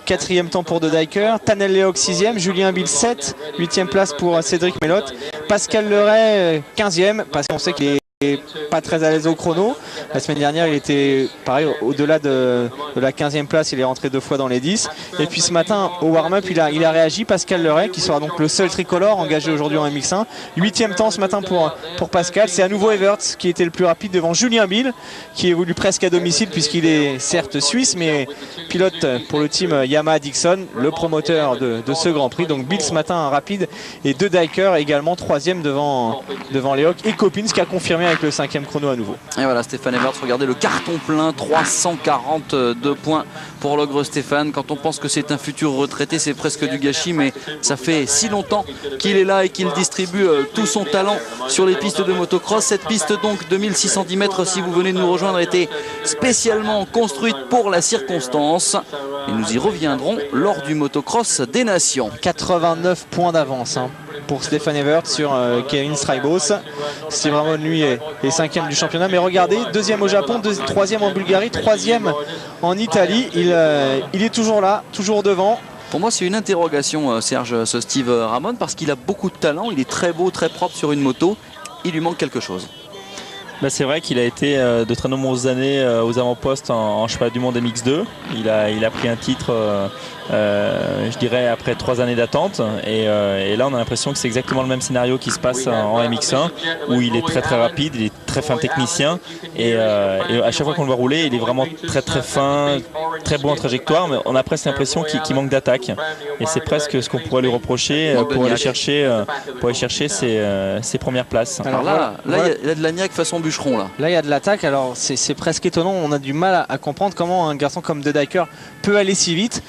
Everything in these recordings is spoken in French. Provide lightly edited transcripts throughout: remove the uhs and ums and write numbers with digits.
4e temps pour De Dijker, Tanel Leoc 6e, Julien Bill 7, 8e place pour Cédric Melotte, Pascal Leray 15e, parce qu'on sait qu'il est pas très à l'aise au chrono. La semaine dernière il était pareil au-delà de la 15e place, il est rentré 2 fois dans les 10. Et puis ce matin au warm-up il a réagi, Pascal Leray qui sera donc le seul tricolore engagé aujourd'hui en MX1. 8e temps ce matin pour Pascal. C'est à nouveau Everts qui était le plus rapide devant Julien Bill qui évolue presque à domicile puisqu'il est certes suisse mais pilote pour le team Yamaha Dixon, le promoteur de ce Grand Prix. Donc Bill ce matin rapide et De Dijker également 3e devant Leoc et Coppins qui a confirmé avec le 5e chrono à nouveau. Et voilà Stéphane Everts, regardez le carton plein, 342 points pour l'ogre Stéphane. Quand on pense que c'est un futur retraité, c'est presque du gâchis, mais ça fait si longtemps qu'il est là et qu'il distribue tout son talent sur les pistes de motocross. Cette piste donc de 1610 mètres, si vous venez de nous rejoindre, était spécialement construite pour la circonstance et nous y reviendrons lors du motocross des nations. 89 points d'avance pour Stéphane Everts sur Kevin Straibos. Steve Ramon lui est 5e du championnat, mais regardez, 2e au Japon, 3e en Bulgarie, 3e en Italie. Il est toujours là, toujours devant. Pour moi c'est une interrogation Serge, ce Steve Ramon, parce qu'il a beaucoup de talent, il est très beau, très propre sur une moto, il lui manque quelque chose. Bah c'est vrai qu'il a été de très nombreuses années aux avant-postes en championnat du monde MX2. Il a pris un titre je dirais après 3 années d'attente et là on a l'impression que c'est exactement le même scénario qui se passe en MX1 où il est très rapide, il est très fin technicien et à chaque fois qu'on le voit rouler il est vraiment très fin, très bon en trajectoire, mais on a presque l'impression qu'il manque d'attaque et c'est presque ce qu'on pourrait lui reprocher pour aller chercher ses premières places. Alors là il y a de l'agnac façon bûcheron là. Là il y a de l'attaque, alors c'est presque étonnant, on a du mal à comprendre comment un garçon comme De Dijker peut aller si vite.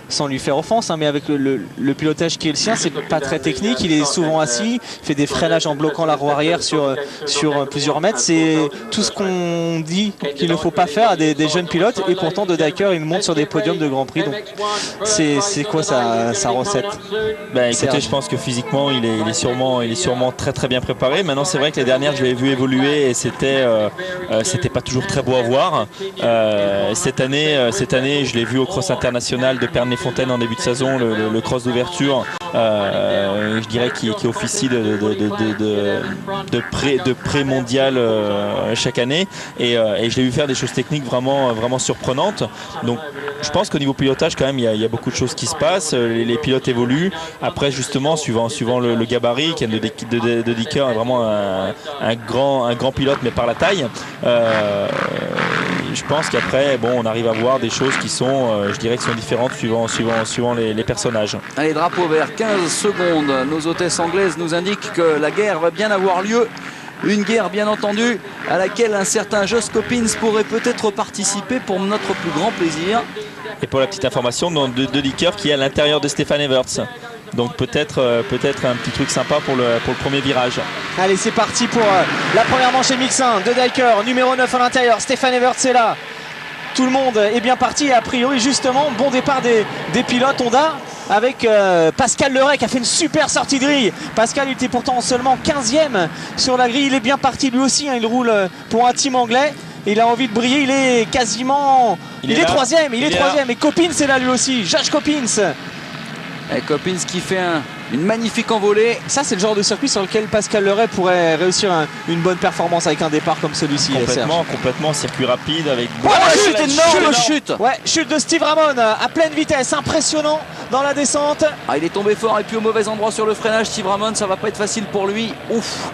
Sans lui faire offense, mais avec le pilotage qui est le sien, c'est pas très technique, il est souvent assis, il fait des freinages en bloquant la roue arrière sur plusieurs mètres, c'est tout ce qu'on dit qu'il ne faut pas faire à des jeunes pilotes, et pourtant De Dijker il monte sur des podiums de Grand Prix, donc c'est quoi sa recette? Écoutez, je pense que physiquement il est sûrement très bien préparé. Maintenant c'est vrai que les dernières je l'ai vu évoluer et c'était pas toujours très beau à voir. Cette année je l'ai vu au cross international de Pernay-Fontaine en début de saison, le cross d'ouverture, je dirais qui officie de pré-mondial chaque année et je l'ai vu faire des choses techniques vraiment surprenantes. Donc je pense qu'au niveau pilotage quand même il y a beaucoup de choses qui se passent, les pilotes évoluent. Après justement suivant le gabarit, Ken De Dijker est vraiment un grand pilote mais par la taille. Je pense qu'après on arrive à voir des choses qui sont je dirais qui sont différentes suivant les personnages. Allez, drapeau vert, 15 secondes. Nos hôtesses anglaises nous indiquent que la guerre va bien avoir lieu. Une guerre bien entendu à laquelle un certain Josh Coppins pourrait peut-être participer pour notre plus grand plaisir. Et pour la petite information, De Dijker qui est à l'intérieur de Stéphane Everts. Donc peut-être un petit truc sympa pour le premier virage. Allez, c'est parti pour la première manche MX1. De Dijker, numéro 9 à l'intérieur, Stéphane Everts est là. Tout le monde est bien parti et a priori justement bon départ des pilotes Honda avec Pascal Leray qui a fait une super sortie de grille. Pascal il était pourtant seulement 15e sur la grille, il est bien parti lui aussi, il roule pour un team anglais. Il a envie de briller, il est quasiment... Il est 3e, et Coppins est là lui aussi, Josh Coppins. Et Coppins qui fait une magnifique envolée. Ça c'est le genre de circuit sur lequel Pascal Leray pourrait réussir une bonne performance avec un départ comme celui-ci. Complètement circuit rapide avec chute. Ouais, chute de Steve Ramon à pleine vitesse, impressionnant dans la descente. Il est tombé fort et puis au mauvais endroit sur le freinage. Steve Ramon, ça va pas être facile pour lui. Ouf.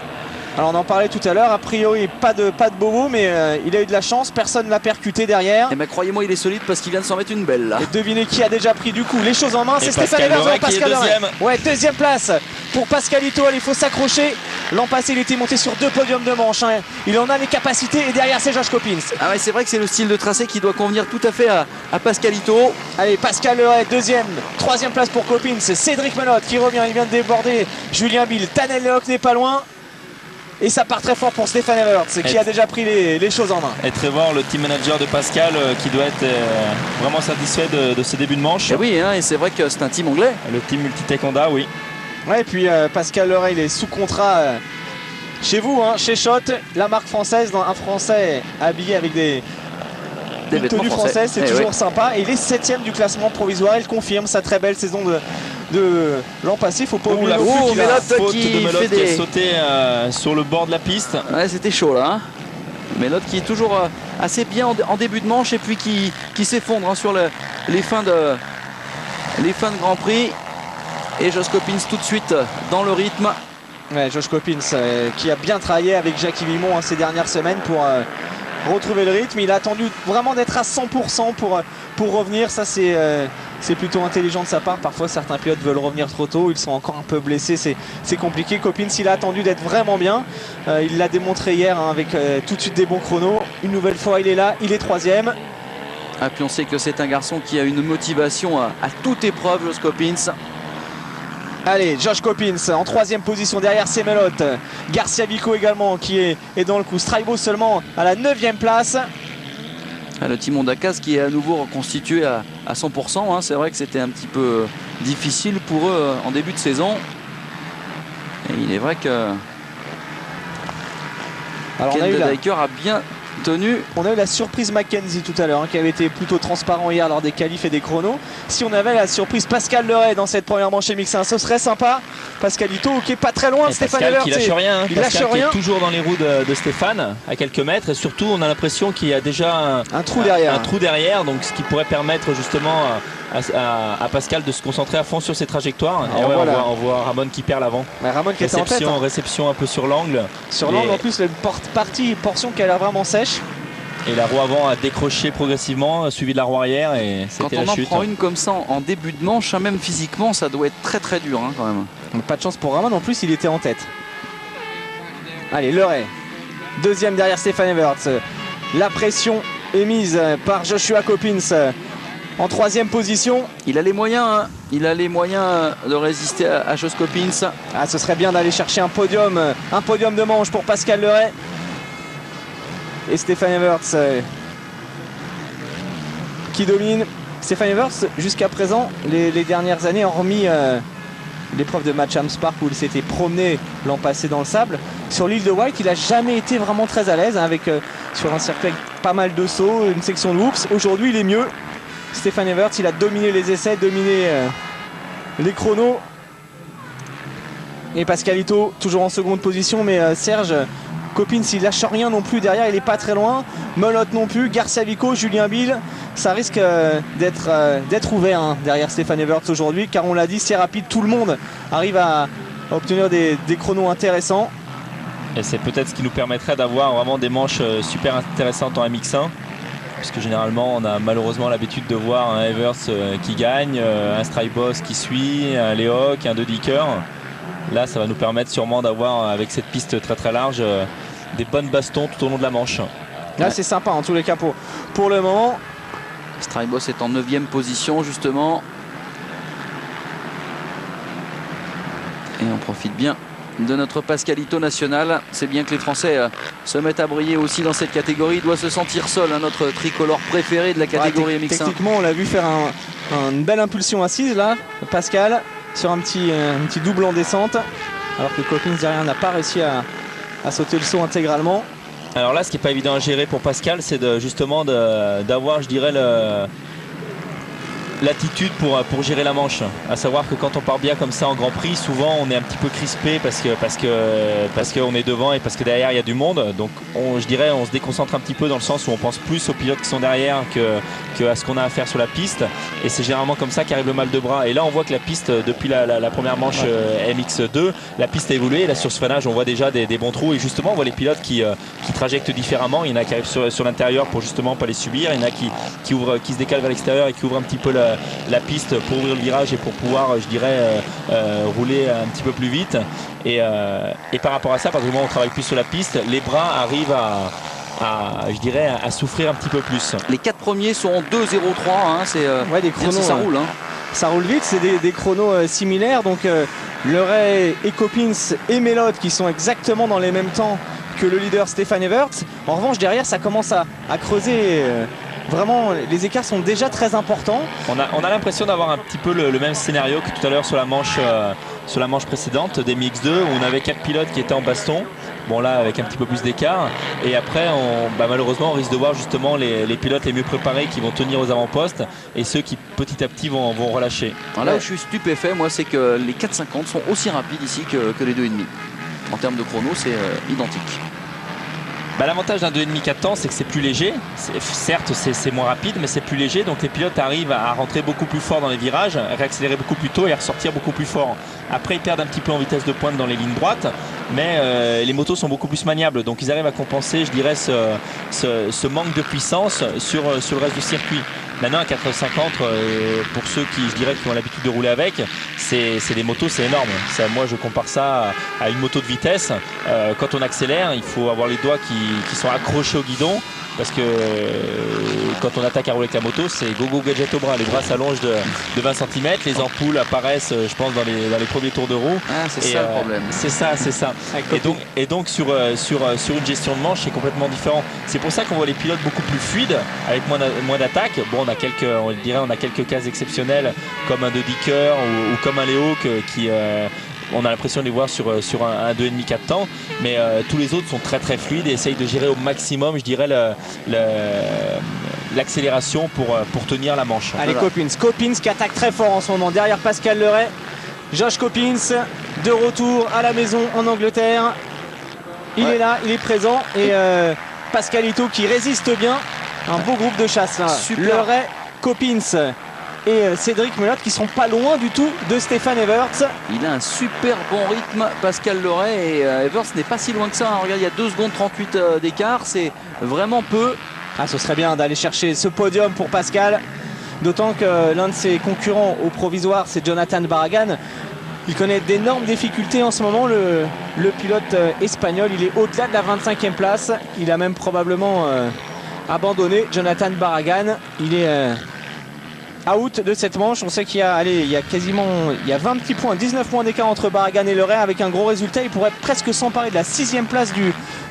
Alors on en parlait tout à l'heure, a priori pas de bobo, mais il a eu de la chance, personne ne l'a percuté derrière. Et ben croyez-moi il est solide parce qu'il vient de s'en mettre une belle là. Et devinez qui a déjà pris du coup les choses en main, c'est Stéphane Everts. Pascal Leray. Ouais, deuxième place pour Pascalito, il faut s'accrocher. L'an passé il était monté sur 2 podiums de manche, il en a les capacités et derrière c'est Josh Coppins. Ah ouais, c'est vrai que c'est le style de tracé qui doit convenir tout à fait à Pascalito. Allez, Pascal Leray, deuxième, troisième place pour Coppins, c'est Cédric Melotte qui revient, il vient de déborder Julien Bill, Tanel Leoc n'est pas loin. Et ça part très fort pour Stéphane Everts qui a déjà pris les choses en main. Et Trevor, le team manager de Pascal, qui doit être vraiment satisfait de ce début de manche. Et oui, et c'est vrai que c'est un team anglais. Le team Multitech Honda, oui. Ouais, et puis Pascal Leray, il est sous contrat chez vous, chez Schott, la marque française, un Français habillé avec des une tenue française, c'est toujours sympa. Et il est 7ème du classement provisoire. Il confirme sa très belle saison de l'an passé. Il faut pas oublier la faute de Melotte qui a sauté sur le bord de la piste. Ouais, c'était chaud là. Hein. Melotte qui est toujours assez bien en début de manche et puis qui s'effondre sur les fins de Grand Prix. Et Josh Coppins tout de suite dans le rythme. Ouais, Josh Coppins qui a bien travaillé avec Jackie Vimon ces dernières semaines pour retrouver le rythme. Il a attendu vraiment d'être à 100% pour revenir. Ça c'est plutôt intelligent de sa part. Parfois certains pilotes veulent revenir trop tôt, ils sont encore un peu blessés, c'est compliqué. Coppins il a attendu d'être vraiment bien. Il l'a démontré hier avec tout de suite des bons chronos. Une nouvelle fois il est là, il est 3ème. Ah, puis on sait que c'est un garçon qui a une motivation à toute épreuve, Josh Coppins. Allez, Josh Coppins en 3ème position, derrière c'est Melotte. Garcia Vico également qui est dans le coup. Straibo seulement à la 9ème place. Le team Honda Caz qui est à nouveau reconstitué à 100%. Hein. C'est vrai que c'était un petit peu difficile pour eux en début de saison. Et il est vrai que Ken Dedeker a bien tenu. On a eu la surprise Mackenzie tout à l'heure qui avait été plutôt transparent hier lors des qualifs et des chronos. Si on avait la surprise Pascal Leray dans cette première manche MX1, ce serait sympa. Pascalito qui est pas très loin. Stéphane Evert qui lâche rien. Il lâche rien. Qui est toujours dans les roues de Stéphane à quelques mètres et surtout on a l'impression qu'il y a déjà un trou derrière. Un trou derrière, donc ce qui pourrait permettre justement à Pascal de se concentrer à fond sur ses trajectoires. Et ouais, voilà. on voit Ramon qui perd l'avant. Ramon qui était en tête. Réception un peu sur l'angle. Sur l'angle en plus, une portion qui a l'air vraiment sèche. Et la roue avant a décroché progressivement, suivi de la roue arrière et c'était la chute. Quand on en prend une comme ça en début de manche, même physiquement, ça doit être très très dur quand même. Pas de chance pour Ramon, en plus il était en tête. Allez, Leray. 2ème derrière Stéphane Everts. La pression est mise par Joshua Coppins. En 3ème position. Il a les moyens, de résister à Josh Coppins. Ah, ce serait bien d'aller chercher un podium de manche pour Pascal Leray. Et Stéphane Everts qui domine. Stéphane Everts, jusqu'à présent, les dernières années, hormis l'épreuve de Matcham Spark où il s'était promené l'an passé dans le sable, sur l'île de White, il n'a jamais été vraiment très à l'aise avec sur un circuit avec pas mal de sauts, une section de whoops. Aujourd'hui, il est mieux. Stéphane Everts, il a dominé les essais, dominé les chronos. Et Pascalito, toujours en seconde position, mais Serge Coppins, il lâche rien non plus derrière, il est pas très loin. Melotte non plus, Garcia Vico, Julien Bill, ça risque d'être ouvert derrière Stéphane Everts aujourd'hui, car on l'a dit, c'est rapide, tout le monde arrive à obtenir des chronos intéressants. Et c'est peut-être ce qui nous permettrait d'avoir vraiment des manches super intéressantes en MX1. Puisque généralement on a malheureusement l'habitude de voir un Evers qui gagne, un Strybos qui suit, un Lehoc, un De Dicker. Là ça va nous permettre sûrement d'avoir avec cette piste très très large des bonnes bastons tout au long de la manche. Là c'est sympa en tous les cas pour le moment. Strybos est en 9ème position justement. Et on profite bien de notre Pascalito national. C'est bien que les Français se mettent à briller aussi dans cette catégorie. Il doit se sentir seul, notre tricolore préféré de la catégorie MX1. Techniquement, on l'a vu faire une belle impulsion assise là, Pascal, sur un petit double en descente, alors que Coppins derrière n'a pas réussi à sauter le saut intégralement. Alors là, ce qui n'est pas évident à gérer pour Pascal, c'est justement d'avoir, je dirais, l'attitude pour gérer la manche, à savoir que quand on part bien comme ça en Grand Prix, souvent on est un petit peu crispé parce qu'on est devant et parce que derrière il y a du monde, donc je dirais on se déconcentre un petit peu dans le sens où on pense plus aux pilotes qui sont derrière que à ce qu'on a à faire sur la piste, et c'est généralement comme ça qu'arrive le mal de bras. Et là on voit que la piste depuis la première manche MX2, la piste a évolué. Là sur ce freinage on voit déjà des bons trous, et justement on voit les pilotes qui trajectent différemment. Il y en a qui arrivent sur l'intérieur pour justement pas les subir, il y en a qui se décalent vers l'extérieur et qui ouvrent un petit peu la piste pour ouvrir le virage et pour pouvoir, je dirais, rouler un petit peu plus vite. Et par rapport à ça, parce que on travaille plus sur la piste, les bras arrivent je dirais, à souffrir un petit peu plus. Les 4 premiers sont en 2.03, c'est des chronos, ça roule. Ça roule vite, c'est des chronos similaires. Donc Leray et Coppins et Melotte qui sont exactement dans les mêmes temps que le leader Stéphane Everts. En revanche, derrière, ça commence à creuser. Vraiment, les écarts sont déjà très importants. On a l'impression d'avoir un petit peu le même scénario que tout à l'heure sur la manche précédente des MX2, où on avait 4 pilotes qui étaient en baston. Bon là avec un petit peu plus d'écart. Et après malheureusement on risque de voir justement les pilotes les mieux préparés qui vont tenir aux avant-postes et ceux qui petit à petit vont relâcher. Là où je suis stupéfait moi c'est que les 4,50 sont aussi rapides ici que les 2,5. En termes de chrono c'est identique. L'avantage d'un 2,5 4 temps, c'est que c'est plus léger. Certes, c'est moins rapide, mais c'est plus léger. Donc les pilotes arrivent à rentrer beaucoup plus fort dans les virages, à réaccélérer beaucoup plus tôt et à ressortir beaucoup plus fort. Après, ils perdent un petit peu en vitesse de pointe dans les lignes droites, mais les motos sont beaucoup plus maniables. Donc ils arrivent à compenser, je dirais, ce manque de puissance sur le reste du circuit. Maintenant, à 4,50, pour ceux qui ont l'habitude de rouler avec, c'est des motos, c'est énorme. Moi, je compare ça à une moto de vitesse. Quand on accélère, il faut avoir les doigts qui sont accrochés au guidon. Parce que quand on attaque à rouler avec la moto, c'est go gadget au bras. Les bras s'allongent de 20 cm, les ampoules apparaissent, je pense, dans les premiers tours de roue. C'est ça le problème. C'est ça. Et donc sur une gestion de manche, c'est complètement différent. C'est pour ça qu'on voit les pilotes beaucoup plus fluides, avec moins d'attaque. Bon, on a quelques cas exceptionnels, comme un De Dicker ou comme un Léo qui on a l'impression de les voir sur un 2,5 4 temps, mais tous les autres sont très fluides et essayent de gérer au maximum, je dirais, l'accélération pour tenir la manche. Allez, Coppins qui attaque très fort en ce moment derrière Pascal Leray. Josh Coppins de retour à la maison en Angleterre. Il est là, il est présent et Pascalito qui résiste bien. Un beau groupe de chasse là. Leray, Coppins et Cédric Melotte qui sont pas loin du tout de Stéphane Everts. Il a un super bon rythme, Pascal Leray, et Everts n'est pas si loin que ça. Regarde, il y a 2 secondes 38 d'écart, c'est vraiment peu. Ce serait bien d'aller chercher ce podium pour Pascal, d'autant que l'un de ses concurrents au provisoire, c'est Jonathan Barragan. Il connaît d'énormes difficultés en ce moment, le pilote espagnol. Il est au-delà de la 25e place. Il a même probablement abandonné. Jonathan Barragan, il est out de cette manche. On sait qu'il y a 20 petits points, 19 points d'écart entre Barragan et Leray. Avec un gros résultat, il pourrait presque s'emparer de la 6e place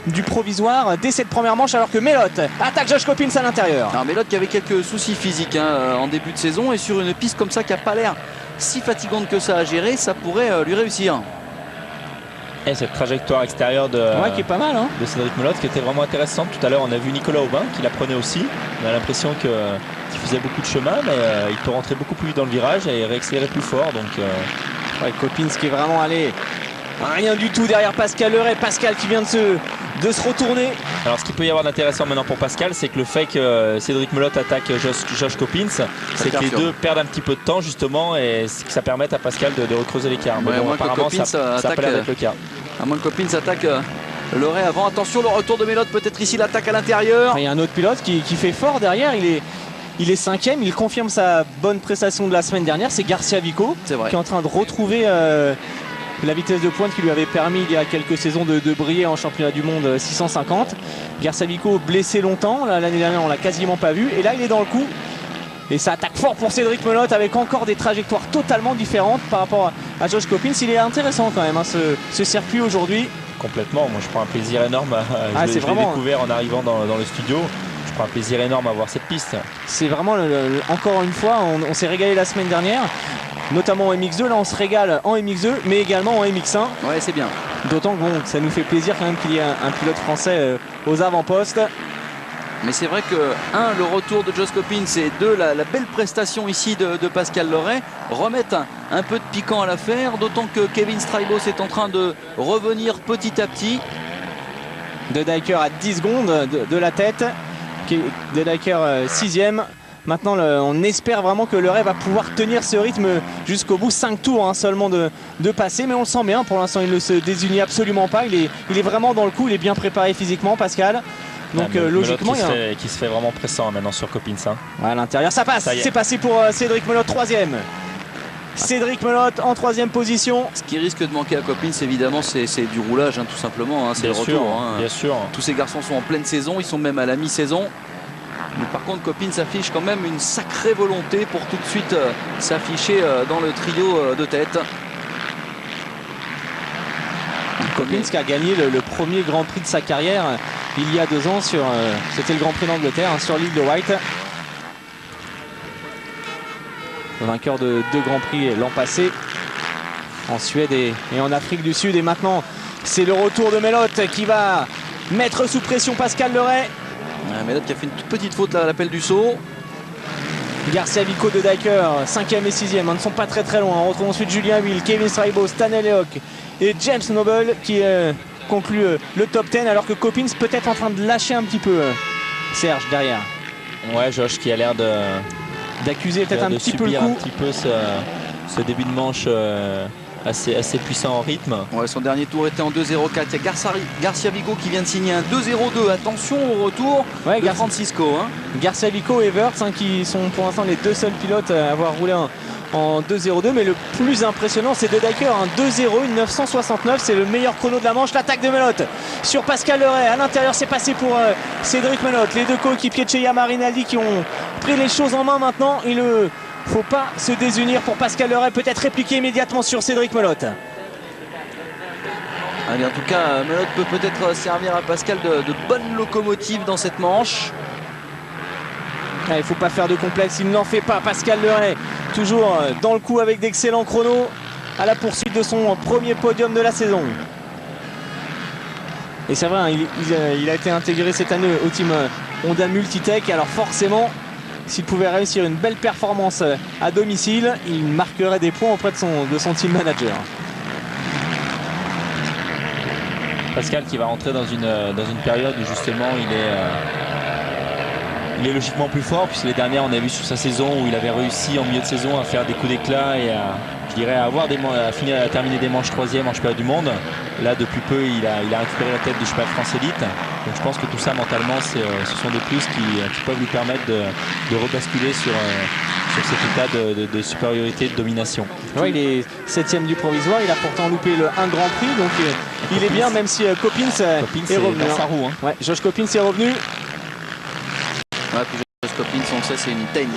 du provisoire dès cette première manche, alors que Melotte attaque Josh Coppins à l'intérieur. Melotte qui avait quelques soucis physiques en début de saison, et sur une piste comme ça qui n'a pas l'air si fatigante que ça à gérer, ça pourrait lui réussir. Et cette trajectoire extérieure qui est pas mal, de Cédric Melotte, qui était vraiment intéressante. Tout à l'heure, on a vu Nicolas Aubin qui la prenait aussi. On a l'impression qu'il faisait beaucoup de chemin, mais il peut rentrer beaucoup plus vite dans le virage et réaccélérer plus fort. Donc, Coppins qui est vraiment allé rien du tout derrière Pascal Leray. Pascal qui vient de se retourner. Alors, ce qu'il peut y avoir d'intéressant maintenant pour Pascal, c'est que le fait que Cédric Melotte attaque Josh Coppins, c'est que les deux perdent un petit peu de temps justement, et que ça permette à Pascal de recreuser l'écart. Mais bon, apparemment, ça peut être le cas. À moins que Coppins attaque Leray avant. Attention, le retour de Melotte, peut-être ici l'attaque à l'intérieur. Il y a un autre pilote qui fait fort derrière. Il est 5e, il confirme sa bonne prestation de la semaine dernière. C'est Garcia Vico qui est en train de retrouver la vitesse de pointe qui lui avait permis il y a quelques saisons de briller en championnat du monde 650. Garcia Vico blessé longtemps, l'année dernière on l'a quasiment pas vu, et là il est dans le coup. Et ça attaque fort pour Cédric Melotte avec encore des trajectoires totalement différentes par rapport à Josh Coppins. Il est intéressant quand même ce circuit aujourd'hui. Complètement, moi je prends un plaisir énorme. Je l'ai découvert en arrivant dans le studio. Je prends un plaisir énorme à voir cette piste. C'est vraiment, encore une fois, on s'est régalé la semaine dernière, notamment en MX2. Là on se régale en MX2 mais également en MX1. Ouais, c'est bien. D'autant que ça nous fait plaisir quand même qu'il y ait un pilote français aux avant-postes. Mais c'est vrai que, le retour de Josh Coppins, et 2, la belle prestation ici de Pascal Leray remettent un peu de piquant à l'affaire, d'autant que Kevin Straibos est en train de revenir petit à petit. De Diker à 10 secondes de la tête. De Diker 6e. Maintenant, on espère vraiment que Leray va pouvoir tenir ce rythme jusqu'au bout. 5 tours seulement de passer, mais on le sent bien. Pour l'instant, il ne se désunit absolument pas. Il est vraiment dans le coup, il est bien préparé physiquement, Pascal. Donc logiquement qui se fait vraiment pressant maintenant sur Coppins. À l'intérieur, ça passe. C'est passé pour Cédric Melotte, 3e. Cédric Melotte en 3e position. Ce qui risque de manquer à Coppins, évidemment, c'est du roulage, tout simplement. C'est le retour. Bien sûr. Tous ces garçons sont en pleine saison, ils sont même à la mi-saison. Mais par contre, Coppins affiche quand même une sacrée volonté pour tout de suite s'afficher dans le trio de tête. Coppins qui a gagné le premier Grand Prix de sa carrière il y a 2 ans c'était le Grand Prix d'Angleterre sur l'île de White. Vainqueur de 2 Grands Prix l'an passé en Suède et en Afrique du Sud. Et maintenant C'est le retour de Melotte qui va mettre sous pression Pascal Leray. Melotte qui a fait une toute petite faute à l'appel du saut. Garcia Vico de Dyker, 5e et 6e, ne sont pas très loin. On retrouve ensuite Julien Will, Kevin Strybo, Stanley Lehoc et James Noble qui conclut le top 10 alors que Coppins peut-être en train de lâcher un petit peu Serge derrière. Ouais, Josh qui a l'air d'accuser peut-être un petit peu le coup. Un petit peu ce début de manche assez puissant en rythme. Ouais, son dernier tour était en 2-0-4. Il y a Garcia Vico qui vient de signer un 2-0-2. Attention au retour de Francisco. Garcia Vico et Everts qui sont pour l'instant les deux seuls pilotes à avoir roulé en 2-0-2. Mais le plus impressionnant, c'est de Dyker, un 2-0, une 969. C'est le meilleur chrono de la manche. L'attaque de Melotte sur Pascal Leray. À l'intérieur, c'est passé pour Cédric Melotte. Les deux coéquipiers de chez Yamaha Rinaldi qui ont pris les choses en main maintenant. Il ne faut pas se désunir pour Pascal Leray. Peut-être répliquer immédiatement sur Cédric Melotte. Allez, en tout cas, Melotte peut peut-être servir à Pascal de bonne locomotive dans cette manche. Il ne faut pas faire de complexe, il n'en fait pas. Pascal Leray, toujours dans le coup avec d'excellents chronos à la poursuite de son premier podium de la saison. Et c'est vrai, il a été intégré cette année au team Honda Multitech. Alors forcément, s'il pouvait réussir une belle performance à domicile, il marquerait des points auprès de son team manager. Pascal qui va rentrer dans une période où justement il est logiquement plus fort, puisque les dernières on a vu sur sa saison où il avait réussi en milieu de saison à faire des coups d'éclat et à terminer des manches 3e en championnat du monde. Là depuis peu il a récupéré la tête du championnat France Élite. Donc je pense que tout ça mentalement ce sont des plus qui peuvent lui permettre de rebasculer sur cet état de supériorité, de domination. Ouais, il est 7e du provisoire, il a pourtant loupé un Grand Prix, donc il est bien, même si Coppins est revenu. Dans sa roue, Ouais, Josh Coppins est revenu. Ouais, puis Josh Coppins, on le sait, c'est une teigne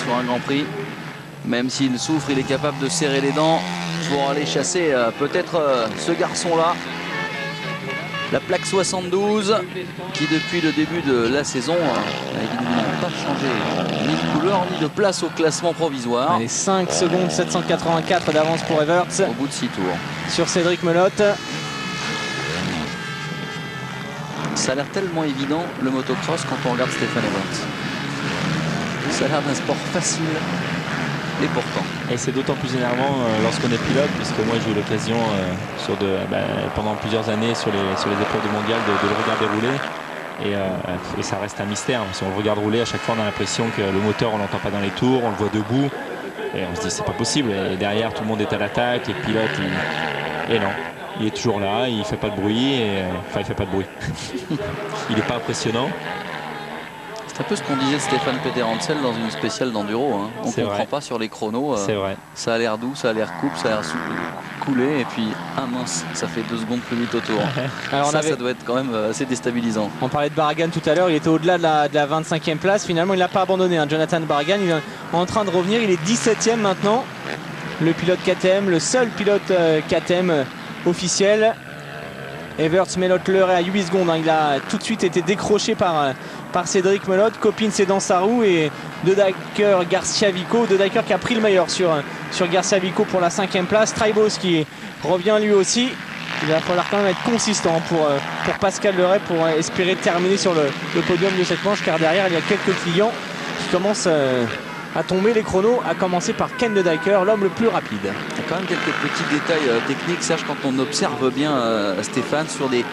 sur un Grand Prix. Même s'il souffre, il est capable de serrer les dents pour aller chasser peut-être ce garçon-là. La plaque 72 qui depuis le début de la saison n'a évidemment pas changé ni de couleur ni de place au classement provisoire. Allez, 5 secondes 784 d'avance pour Everts. Au bout de 6 tours. Sur Cédric Melotte. Ça a l'air tellement évident le motocross quand on regarde Stéphane Everts. Ça a l'air d'un sport facile. Et pourtant. Et c'est d'autant plus énervant lorsqu'on est pilote, puisque moi j'ai eu l'occasion pendant plusieurs années sur les épreuves de mondial de le regarder rouler. Et ça reste un mystère. Si on le regarde rouler, à chaque fois on a l'impression que le moteur on l'entend pas dans les tours, on le voit debout. Et on se dit c'est pas possible. Et derrière tout le monde est à l'attaque, les pilotes. Et non, il est toujours là, il fait pas de bruit. Enfin il fait pas de bruit. Il n'est pas impressionnant. C'est un peu ce qu'on disait de Stéphane Peter-Hansel dans une spéciale d'enduro. On ne comprend pas sur les chronos. C'est vrai. Ça a l'air doux, ça a l'air coupe, ça a l'air coulé. Et puis, mince, ça fait 2 secondes plus vite autour. Alors ça doit être quand même assez déstabilisant. On parlait de Barragan tout à l'heure. Il était au-delà de la 25e place. Finalement, il n'a pas abandonné. Jonathan Barragan, il est en train de revenir. Il est 17e maintenant. Le pilote KTM, le seul pilote KTM officiel. Everts, Melotte, Leray à 8 secondes. Il a tout de suite été décroché par Cédric Melotte. Coppins est dans sa roue et De Dyker, Garcia Vico. De Dyker qui a pris le meilleur sur Garcia Vico pour la 5e place. Tribos qui revient lui aussi. Il va falloir quand même être consistant pour Pascal Leray pour espérer terminer sur le podium de cette manche, car derrière il y a quelques clients qui commencent à tomber les chronos, à commencer par Ken De Dyker, l'homme le plus rapide. Il y a quand même quelques petits détails techniques, Serge, quand on observe bien Stéphane sur des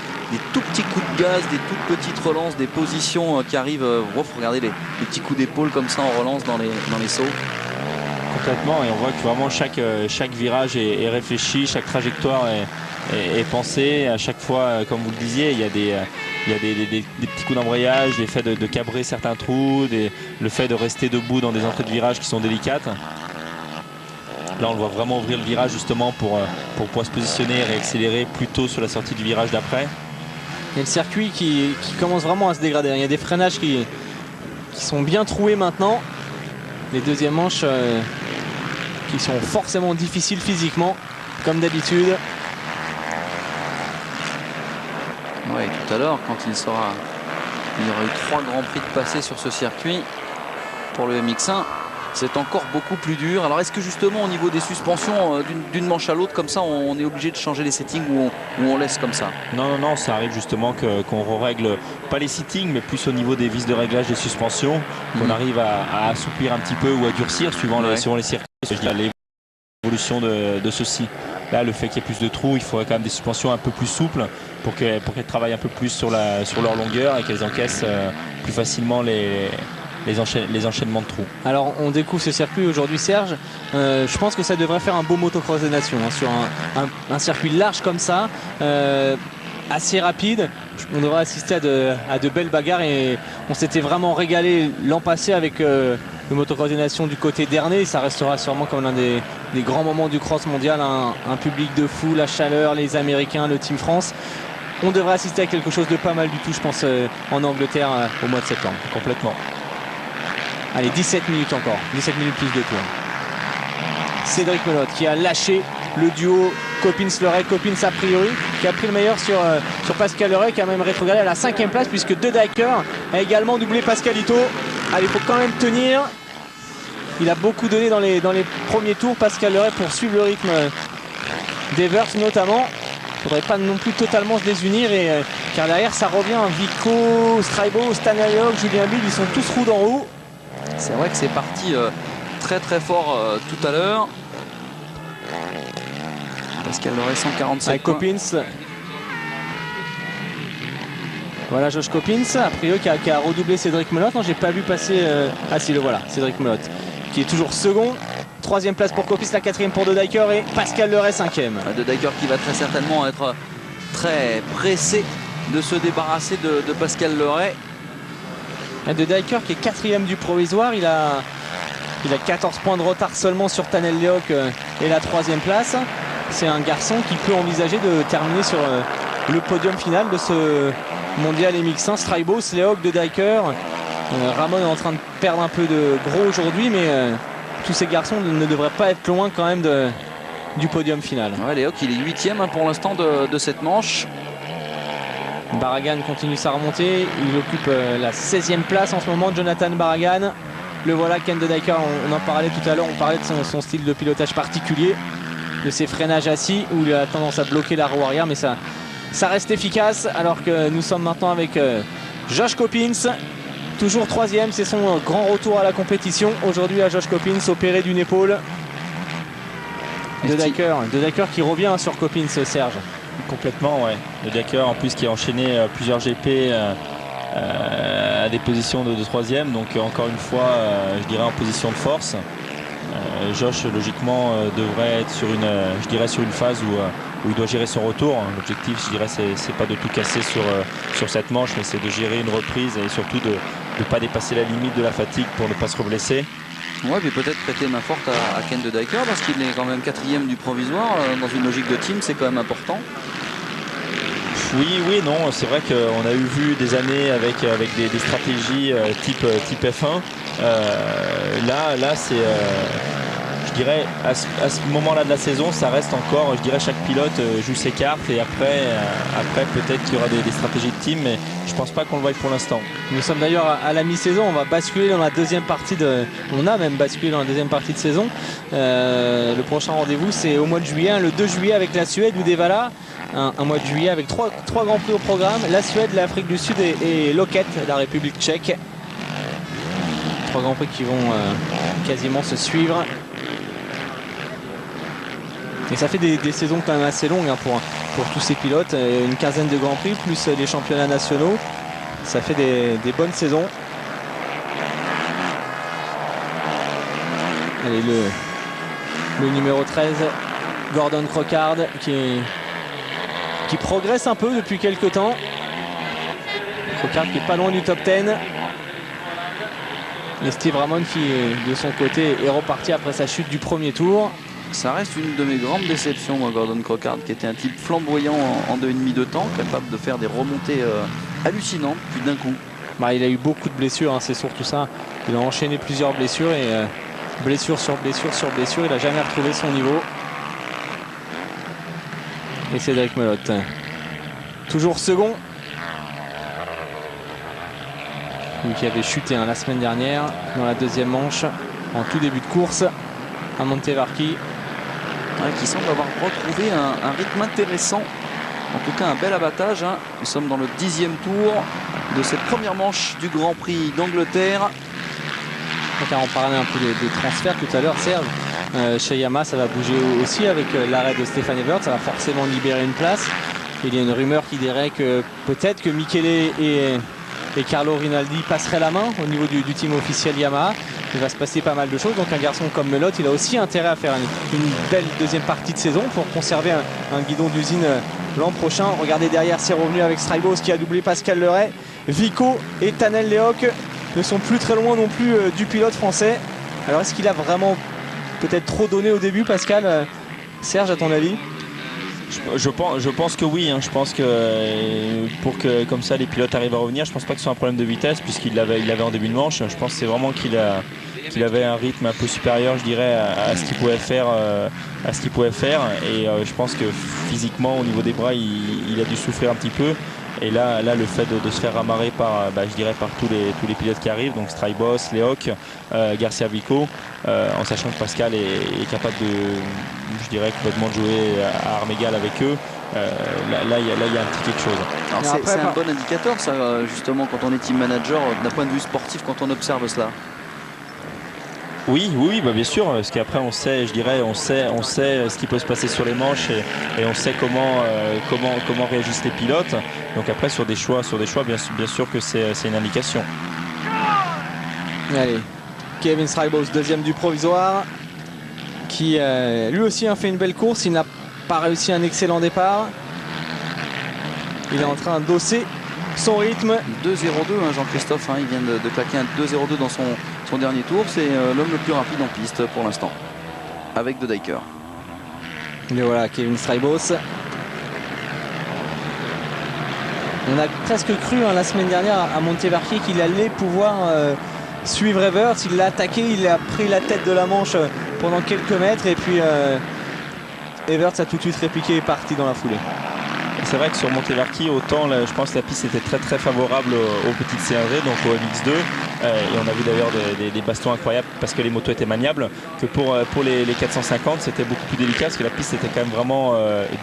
tout petits coups de gaz, des toutes petites relances, des positions qui arrivent. Faut regarder les petits coups d'épaule comme ça en relance dans les sauts. Complètement, et on voit que vraiment chaque virage est réfléchi, chaque trajectoire est pensée. À chaque fois, comme vous le disiez, il y a des petits coups d'embrayage, le fait de cabrer certains trous, le fait de rester debout dans des entrées de virage qui sont délicates. Là on le voit vraiment ouvrir le virage justement pour pouvoir se positionner et réaccélérer plus tôt sur la sortie du virage d'après. Il y a le circuit qui commence vraiment à se dégrader. Il y a des freinages qui sont bien troués maintenant. Les deuxièmes manches qui sont forcément difficiles physiquement, comme d'habitude. Oui, tout à l'heure, quand il y aura eu 3 grands prix de passé sur ce circuit pour le MX1. c'est encore beaucoup plus dur. Alors est-ce que justement au niveau des suspensions d'une manche à l'autre comme ça, on est obligé de changer les settings ou on laisse comme ça? Non, ça arrive justement qu'on règle pas les settings mais plus au niveau des vis de réglage des suspensions, qu'on arrive à assouplir un petit peu ou à durcir suivant les circuits. L'évolution de ceci. Là, le fait qu'il y ait plus de trous, il faudrait quand même des suspensions un peu plus souples pour qu'elles travaillent un peu plus sur leur longueur et qu'elles encaissent plus facilement les enchaînements de trous. Alors on découvre ce circuit aujourd'hui, Serge. Je pense que ça devrait faire un beau motocross des nations hein, sur un circuit large comme ça, assez rapide. On devrait assister à de belles bagarres et on s'était vraiment régalé l'an passé avec le motocross des nations du côté d'Ernée. Ça restera sûrement comme l'un des grands moments du cross mondial, un public de fou, la chaleur, les Américains, le Team France. On devrait assister à quelque chose de pas mal du tout, je pense, en Angleterre au mois de septembre. Complètement. Allez, 17 minutes encore, 17 minutes plus de tours. Cédric Melotte qui a lâché le duo Coppins-Leray. Coppins a priori qui a pris le meilleur sur Pascal Leray, qui a même rétrogradé à la 5e place puisque De Dijker a également doublé Pascalito. Allez, il faut quand même tenir. Il a beaucoup donné dans les premiers tours, Pascal Leray, pour suivre le rythme d'Evers notamment. Il ne faudrait pas non plus totalement se désunir car derrière ça revient. Vico, Straibo, Staniauk, Julien Bill, ils sont tous roue dans roue. C'est vrai que c'est parti très très fort tout à l'heure. Pascal Leray 147 avec Coppins. Voilà Josh Coppins, a priori qui a redoublé Cédric Melotte. Non, j'ai pas vu passer. Ah si, le voilà, Cédric Melotte qui est toujours second. 3e place pour Coppins, la 4e pour De Dijker et Pascal Leray 5e. De Dijker qui va très certainement être très pressé de se débarrasser de Pascal Leray. De Dijker qui est 4e du provisoire. Il a 14 points de retard seulement sur Tanel Leok et la 3e place. C'est un garçon qui peut envisager de terminer sur le podium final de ce mondial MX1. Straibo, Leok, De Dijker. Ramon est en train de perdre un peu de gros aujourd'hui, mais tous ces garçons ne devraient pas être loin quand même du podium final. Ouais, Leok il est 8e pour l'instant de cette manche. Barragan continue sa remontée. Il occupe la 16e place en ce moment, Jonathan Barragan. Le voilà, Ken De Dijker, on en parlait tout à l'heure, on parlait de son style de pilotage particulier, de ses freinages assis où il a tendance à bloquer la roue arrière, mais ça reste efficace. Alors que nous sommes maintenant avec Josh Coppins, toujours 3e, c'est son grand retour à la compétition aujourd'hui à Josh Coppins, opéré d'une épaule. De Dijker qui revient sur Coppins, Serge. Complètement, ouais. De Dijker en plus qui a enchaîné plusieurs GP à des positions de 3e, donc encore une fois je dirais en position de force. Josh logiquement devrait être sur une phase où il doit gérer son retour. L'objectif, je dirais, c'est pas de tout casser sur cette manche, mais c'est de gérer une reprise et surtout de ne pas dépasser la limite de la fatigue pour ne pas se reblesser. Ouais, mais peut-être prêter main forte à Ken De Dijker parce qu'il est quand même 4e du provisoire. Dans une logique de team, c'est quand même important. Oui, non, c'est vrai qu'on a vu des années avec des stratégies type F1. Là c'est, je dirais, à ce moment-là de la saison, ça reste encore, je dirais, chaque pilote joue ses cartes et après peut-être qu'il y aura des stratégies de team, mais je pense pas qu'on le voie pour l'instant. Nous sommes d'ailleurs à la mi-saison, on va basculer dans la deuxième partie on a même basculé dans la deuxième partie de saison. Le prochain rendez-vous, c'est au mois de juillet, le 2 juillet avec la Suède ou Devala. Un mois de juillet avec trois grands prix au programme, la Suède, l'Afrique du Sud et Loket, la République tchèque. 3 grands prix qui vont quasiment se suivre. Et ça fait des saisons quand même assez longues hein, pour tous ces pilotes. Une quinzaine de grands prix, plus les championnats nationaux. Ça fait des bonnes saisons. Allez, le numéro 13, Gordon Crockard, qui progresse un peu depuis quelques temps. Crockard qui est pas loin du top 10. Et Steve Ramon qui, de son côté, est reparti après sa chute du premier tour. Ça reste une de mes grandes déceptions, moi, Gordon Crockard, qui était un type flamboyant en 2,5 de temps, capable de faire des remontées hallucinantes, puis d'un coup. Il a eu beaucoup de blessures, hein, c'est surtout ça. Il a enchaîné plusieurs blessures et blessure sur blessure sur blessure. Il n'a jamais retrouvé son niveau. Et Cédric Melotte, toujours second. Lui qui avait chuté la semaine dernière dans la deuxième manche. en tout début de course à Montevarchi. Ouais, qui semble avoir retrouvé un rythme intéressant. En tout cas, un bel abattage. Hein. Nous sommes dans le 10e tour de cette première manche du Grand Prix d'Angleterre. On parlait un peu des transferts tout à l'heure, Serge. Chez Yamaha, ça va bouger aussi avec l'arrêt de Stefan Evert. Ça va forcément libérer une place. Il y a une rumeur qui dirait que peut-être que Michele et Carlo Rinaldi passeraient la main au niveau du team officiel Yamaha. Il va se passer pas mal de choses. Donc un garçon comme Melot, il a aussi intérêt à faire une belle deuxième partie de saison pour conserver un guidon d'usine l'an prochain. Regardez derrière, c'est revenu avec Strybos qui a doublé Pascal Leray. Vico et Tanel Lehoc ne sont plus très loin non plus du pilote français. Alors est-ce qu'il a vraiment peut-être trop donné au début, Pascal? Serge, à ton avis? Je pense que oui. Hein. Je pense que pour que comme ça les pilotes arrivent à revenir, je pense pas que ce soit un problème de vitesse puisqu'il l'avait en début de manche. Je pense que c'est vraiment qu'il avait un rythme un peu supérieur, je dirais, à ce qu'il pouvait faire. Et je pense que physiquement, au niveau des bras, il a dû souffrir un petit peu. Et là le fait de se faire amarrer par, je dirais, par tous les pilotes qui arrivent, donc Strybos, Lehoc, Garcia Vico, en sachant que Pascal est capable de, je dirais, complètement de jouer à armes égales avec eux. Là, il y a un petit quelque chose. C'est un bon indicateur, ça, justement, quand on est team manager, d'un point de vue sportif, quand on observe cela. Oui, bien sûr, parce qu'après on sait ce qui peut se passer sur les manches et on sait comment réagissent les pilotes. Donc après sur des choix, bien sûr que c'est une indication. Allez, Kevin Strybos, deuxième du provisoire, qui lui aussi a fait une belle course. Il n'a pas réussi un excellent départ. Il est en train d'osser son rythme. 2-0-2, hein, Jean-Christophe, hein, il vient de claquer un 2-0-2 dans son dernier tour. C'est l'homme le plus rapide en piste pour l'instant, avec De Dyker. Et voilà, Kevin Strybos. On a presque cru la semaine dernière à Montevarchi qu'il allait pouvoir suivre Evert. Il l'a attaqué, il a pris la tête de la manche pendant quelques mètres et puis Evert a tout de suite répliqué et est parti dans la foulée. C'est vrai que sur Montevarchi, autant je pense que la piste était très très favorable aux petites CRG, donc au MX2, et on a vu d'ailleurs des bastons incroyables parce que les motos étaient maniables, que pour les 450 c'était beaucoup plus délicat parce que la piste était quand même vraiment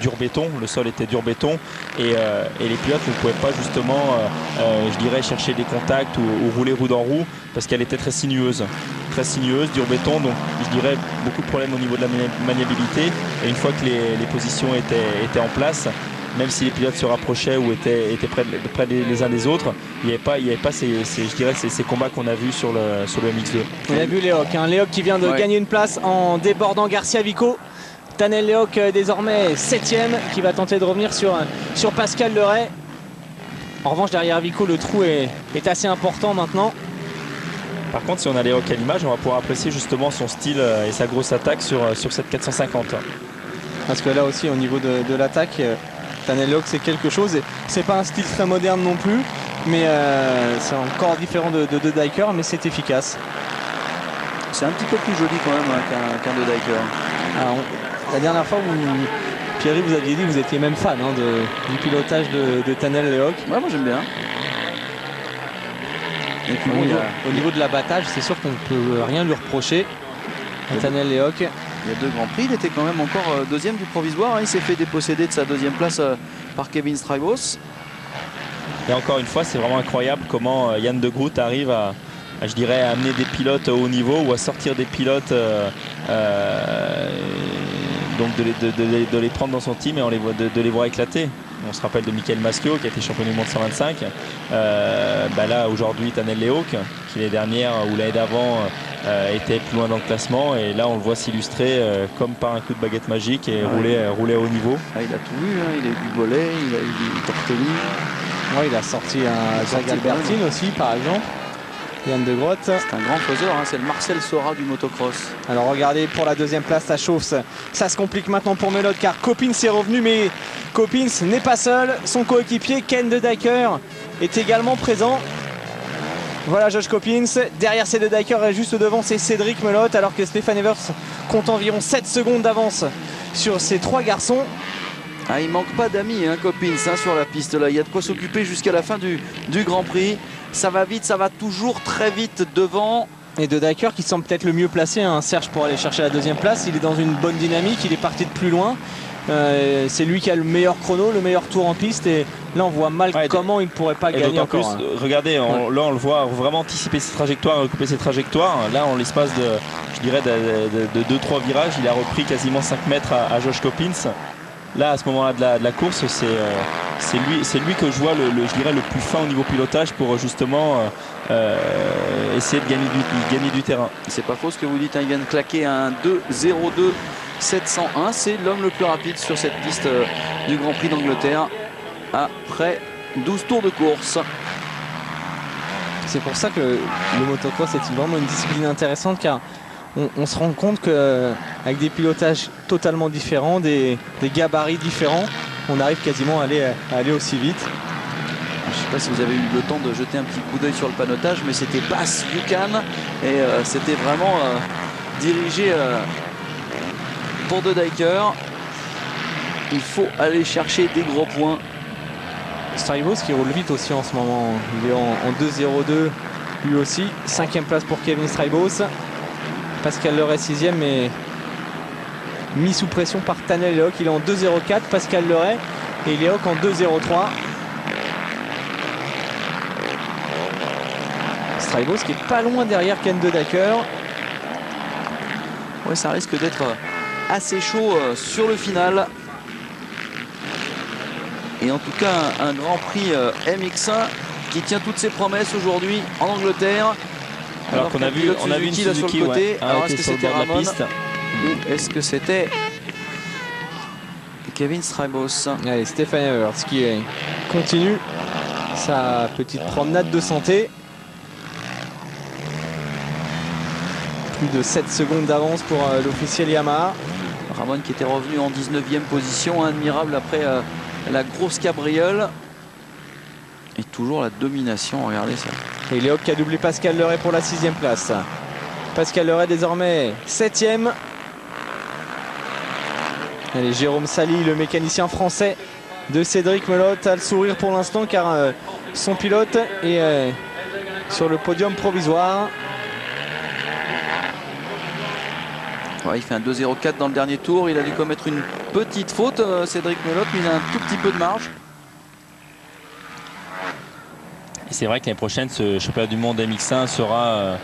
dur béton, le sol était dur béton et les pilotes ne pouvaient pas justement je dirais chercher des contacts ou rouler roue dans roue parce qu'elle était très sinueuse, dur béton, donc je dirais beaucoup de problèmes au niveau de la maniabilité, et une fois que les positions étaient en place, même si les pilotes se rapprochaient ou étaient près les uns des autres, il n'y avait pas ces combats qu'on a vus sur le MX2. On a vu Lehoc, Lehoc qui vient de gagner une place en débordant Garcia Vico. Tanel Lehoc désormais 7ème, qui va tenter de revenir sur Pascal Leray. En revanche, derrière Vico, le trou est assez important maintenant. Par contre, si on a Lehoc à l'image, on va pouvoir apprécier justement son style et sa grosse attaque sur cette 450. Parce que là aussi, au niveau de l'attaque, Tanel Lehoc c'est quelque chose. C'est pas un style très moderne non plus, mais c'est encore différent de Dyker, mais c'est efficace. C'est un petit peu plus joli quand même qu'un De Dyker. Alors, la dernière fois, Pierre, vous aviez dit que vous étiez même fan du pilotage de Tanel Lehoc. Ouais, moi j'aime bien. Et puis au niveau de l'abattage, c'est sûr qu'on ne peut rien lui reprocher à Tanel Lehoc. Il y a 2 grands prix, il était quand même encore deuxième du provisoire. Il s'est fait déposséder de sa deuxième place par Kevin Strybos. Et encore une fois, c'est vraiment incroyable comment Yann De Groot arrive à je dirais, à amener des pilotes au haut niveau ou à sortir des pilotes, donc de les prendre dans son team et de les voir éclater. On se rappelle de Michael Maschio qui a été champion du monde 125. Là aujourd'hui Tanel Lehoc qui l'année dernière ou l'année d'avant était plus loin dans le classement, et là on le voit s'illustrer comme par un coup de baguette magique et rouler à haut niveau. Il a tout eu, il a eu du volet, il a eu du Tortelli. Il a sorti un Greg Albertine aussi par exemple. Yann De Groot. C'est un grand faiseur, c'est le Marcel Sora du motocross. Alors regardez, pour la deuxième place, ça chauffe. Ça se complique maintenant pour Melot car Coppins est revenu, mais Coppins n'est pas seul. Son coéquipier Ken De Dyker est également présent. Voilà Josh Coppins. Derrière c'est De Dyker et juste devant c'est Cédric Melot, alors que Stefan Evers compte environ 7 secondes d'avance sur ces 3 garçons. Il manque pas d'amis, Coppins, sur la piste là. Il y a de quoi s'occuper jusqu'à la fin du Grand Prix. Ça va vite, ça va toujours très vite devant. Et De Dyker qui semble peut-être le mieux placé, hein, Serge, pour aller chercher la deuxième place. Il est dans une bonne dynamique, il est parti de plus loin. C'est lui qui a le meilleur chrono, le meilleur tour en piste, et là on voit mal comment il ne pourrait pas gagner encore. Plus, regardez, là on le voit vraiment anticiper ses trajectoires, recouper ses trajectoires. Là en l'espace de 2-3 virages, il a repris quasiment 5 mètres à Josh Coppins. Là à ce moment-là de la course, c'est lui que je vois je dirais le plus fin au niveau pilotage pour justement essayer de gagner du terrain. C'est pas faux ce que vous dites, hein, il vient de claquer un 2-0-2 701, c'est l'homme le plus rapide sur cette piste du Grand Prix d'Angleterre après 12 tours de course. C'est pour ça que le motocross est vraiment une discipline intéressante, car on se rend compte qu'avec des pilotages totalement différents, des gabarits différents, on arrive quasiment à aller aussi vite. Je ne sais pas si vous avez eu le temps de jeter un petit coup d'œil sur le panotage, mais c'était Bass Buchan et c'était vraiment dirigé pour De Dyker. Il faut aller chercher des gros points. Strybos qui roule vite aussi en ce moment. Il est en 2-0-2 lui aussi. 5e place pour Kevin Strybos. Pascal Leray 6e, mais mis sous pression par Tanel Lehoc. Il est en 2-0-4. Pascal Leray et Lehoc en 2-0-3. Strybos qui est pas loin derrière Ken De Dyker. Ouais, ça risque d'être assez chaud sur le final. Et en tout cas un Grand Prix MX1 qui tient toutes ses promesses aujourd'hui en Angleterre. Alors qu'on a vu une Suzuki sur le côté. Alors est-ce que c'était Ramon ou est-ce que c'était Kevin Strybos? Allez, Stefan Everts qui continue sa petite promenade de santé. Plus de 7 secondes d'avance pour l'officiel Yamaha. Ramon qui était revenu en 19e position, admirable après la grosse cabriole. Et toujours la domination, regardez ça. Et Lehoc qui a doublé Pascal Leray pour la 6e place. Pascal Leray désormais 7e. Allez, Jérôme Sali, le mécanicien français de Cédric Melotte, a le sourire pour l'instant car son pilote est sur le podium provisoire. Ouais, il fait un 2-0-4 dans le dernier tour. Il a dû commettre une petite faute, Cédric Melotte, mais il a un tout petit peu de marge. Et c'est vrai que l'année prochaine, ce championnat du monde MX1 sera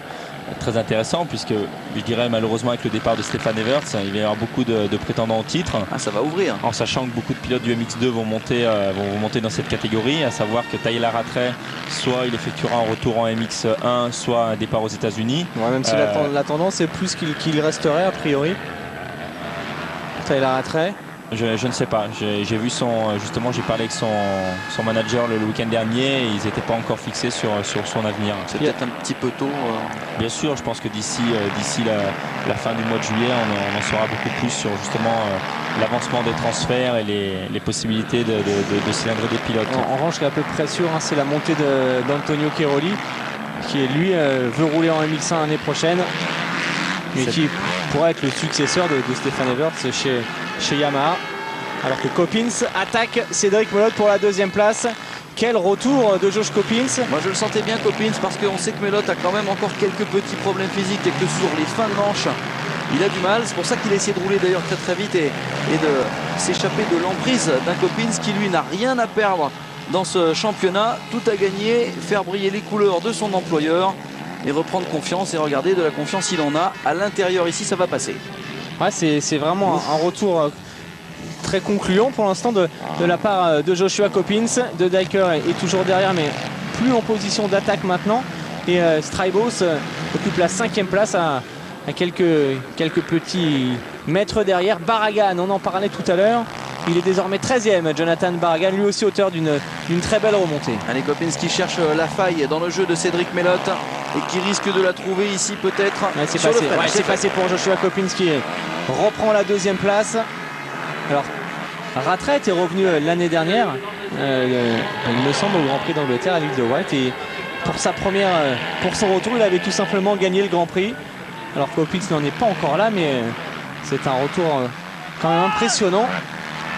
très intéressant, puisque je dirais malheureusement avec le départ de Stefan Everts, il va y avoir beaucoup de prétendants au titre. Ah, ça va ouvrir. En sachant que beaucoup de pilotes du MX2 vont monter dans cette catégorie, à savoir que Tyler Rattray, soit il effectuera un retour en MX1, soit un départ aux États-Unis. Ouais, même si la tendance est plus qu'il resterait a priori. Tyler Rattray. Je ne sais pas, j'ai vu justement j'ai parlé avec son manager le week-end dernier et ils n'étaient pas encore fixés sur son avenir. C'est peut-être un petit peu tôt. Bien sûr, je pense que d'ici la fin du mois de juillet on en saura beaucoup plus sur justement l'avancement des transferts et les possibilités de cylindrer des pilotes. En revanche, ce qui est à peu près sûr, hein, c'est la montée d'Antonio Cairoli qui lui veut rouler en MX1 l'année prochaine et qui pourrait être le successeur de Stefan Everts chez Yamaha. Alors que Coppins attaque Cédric Melotte pour la 2e place. Quel retour de Josh Coppins. Moi je le sentais bien Coppins parce qu'on sait que Melotte a quand même encore quelques petits problèmes physiques et que sur les fins de manche il a du mal. C'est pour ça qu'il a essayé de rouler d'ailleurs très vite et de s'échapper de l'emprise d'un Coppins qui lui n'a rien à perdre dans ce championnat. Tout à gagner, faire briller les couleurs de son employeur et reprendre confiance. Et regardez, de la confiance il en a. À l'intérieur ici ça va passer. Ouais, c'est vraiment un retour très concluant pour l'instant de la part de Joshua Coppins. De Dyker est toujours derrière mais plus en position d'attaque maintenant. Et Strybos occupe la 5e place à quelques petits mètres derrière. Barragan, on en parlait tout à l'heure. Il est désormais 13e, Jonathan Barragan, lui aussi auteur d'une très belle remontée. Allez, Coppins qui cherche la faille dans le jeu de Cédric Melotte et qui risque de la trouver ici peut-être. Ouais, c'est passé pour Joshua Coppins qui reprend la 2e place. Alors, Rattray est revenu l'année dernière, il me semble, au Grand Prix d'Angleterre à l'île de Wight. Et pour son retour, il avait tout simplement gagné le Grand Prix. Alors Coppins n'en est pas encore là, mais c'est un retour quand même impressionnant.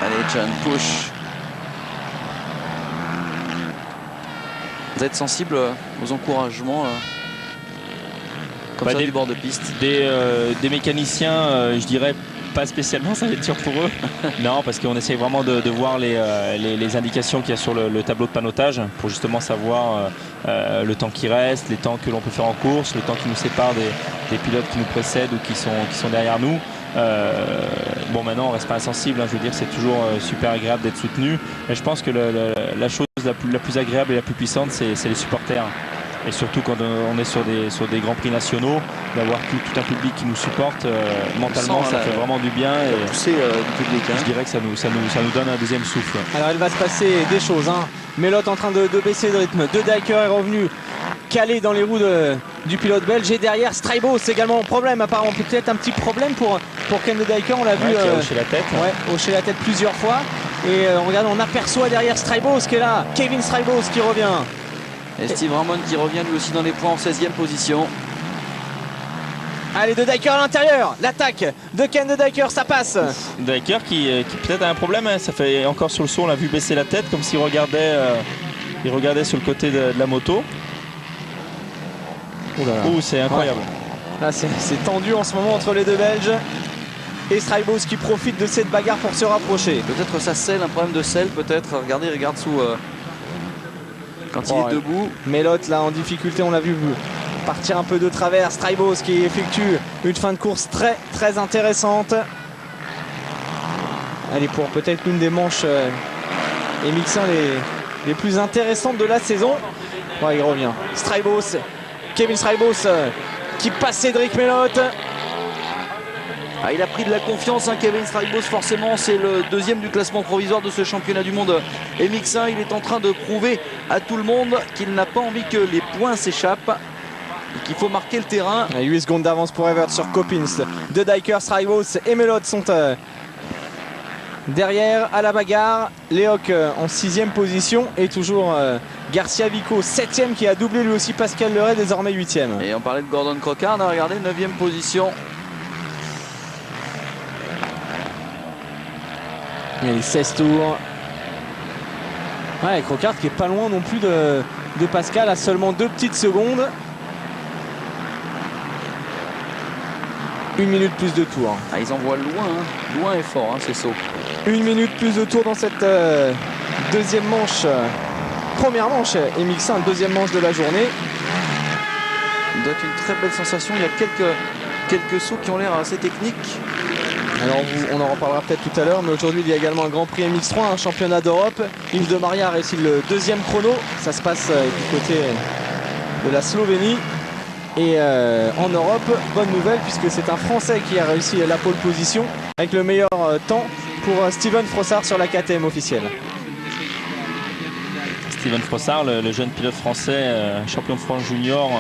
Allez, John, push. Vous êtes sensible aux encouragements comme ça, du bord de piste. Des mécaniciens, je dirais pas spécialement, ça va être dur pour eux. Non, parce qu'on essaye vraiment de voir les indications qu'il y a sur le tableau de panneautage pour justement savoir le temps qui reste, les temps que l'on peut faire en course, le temps qui nous sépare des pilotes qui nous précèdent ou qui sont derrière nous. Bon, maintenant on reste pas insensible, hein, je veux dire, c'est toujours super agréable d'être soutenu, mais je pense que la chose la plus agréable et la plus puissante, c'est les supporters. Et surtout quand on est sur des grands prix nationaux, d'avoir tout un public qui nous supporte, mentalement ça fait vraiment du bien. Et pousser du public, hein. Je dirais que ça nous donne un deuxième souffle. Alors il va se passer des choses, hein. Melotte en train de baisser de rythme. De Dijker est revenu calé dans les roues du pilote belge. Et derrière Strijbos également problème, apparemment peut-être un petit problème pour Ken De Dijker. On l'a vu qui a hoché la tête. Ouais, hocher la tête plusieurs fois. Et regarde, on aperçoit derrière Strijbos qui est là. Kevin Strijbos qui revient. Et Steve Ramon qui revient lui aussi dans les points en 16e position. Allez, De Dijker à l'intérieur. L'attaque de Ken De Dijker, ça passe. De Dijker qui peut-être a un problème, hein. Ça fait encore sur le saut, on l'a vu baisser la tête comme s'il regardait, il regardait sur le côté de la moto. Ouh, c'est incroyable. Ouais. Là, c'est tendu en ce moment entre les deux Belges. Et Strijbos qui profite de cette bagarre pour se rapprocher. Peut-être ça scelle, un problème de selle peut-être. Regardez, regarde sous... quand il est debout. Melotte là en difficulté, on l'a vu partir un peu de travers. Strijbos qui effectue une fin de course très intéressante. Allez, pour peut-être l'une des manches MX1 les plus intéressantes de la saison. Ouais, il revient. Strijbos, Kevin Strijbos qui passe Cédric Melotte. Ah, il a pris de la confiance, hein, Kevin Strijbos, forcément c'est le deuxième du classement provisoire de ce championnat du monde MX1. Il est en train de prouver à tout le monde qu'il n'a pas envie que les points s'échappent et qu'il faut marquer le terrain. 8 secondes d'avance pour Evert sur Coppins. De Dijker, Strijbos et Melotte sont derrière à la bagarre. Lehoc en 6e position et toujours Garcia Vico 7e qui a doublé lui aussi Pascal Leray, désormais 8e. Et on parlait de Gordon Crockard, on a regardé 9e position. Il y a les 16 tours. Ouais, Crockard qui est pas loin non plus de Pascal à seulement 2 petites secondes. 1 minute plus de tours. Ah, ils envoient loin, hein. Loin et fort, hein, ces sauts. 1 minute plus de tours dans cette deuxième manche. Première manche MX1, deuxième manche de la journée. Il doit être une très belle sensation. Il y a quelques sauts qui ont l'air assez techniques. Alors on en reparlera peut-être tout à l'heure, mais aujourd'hui il y a également un Grand Prix MX3, un championnat d'Europe. Yves de Maria a réussi le deuxième chrono. Ça se passe du côté de la Slovénie. Et en Europe, bonne nouvelle puisque c'est un Français qui a réussi la pole position avec le meilleur temps pour Steven Frossard sur la KTM officielle. Steven Frossard, le jeune pilote français, champion de France junior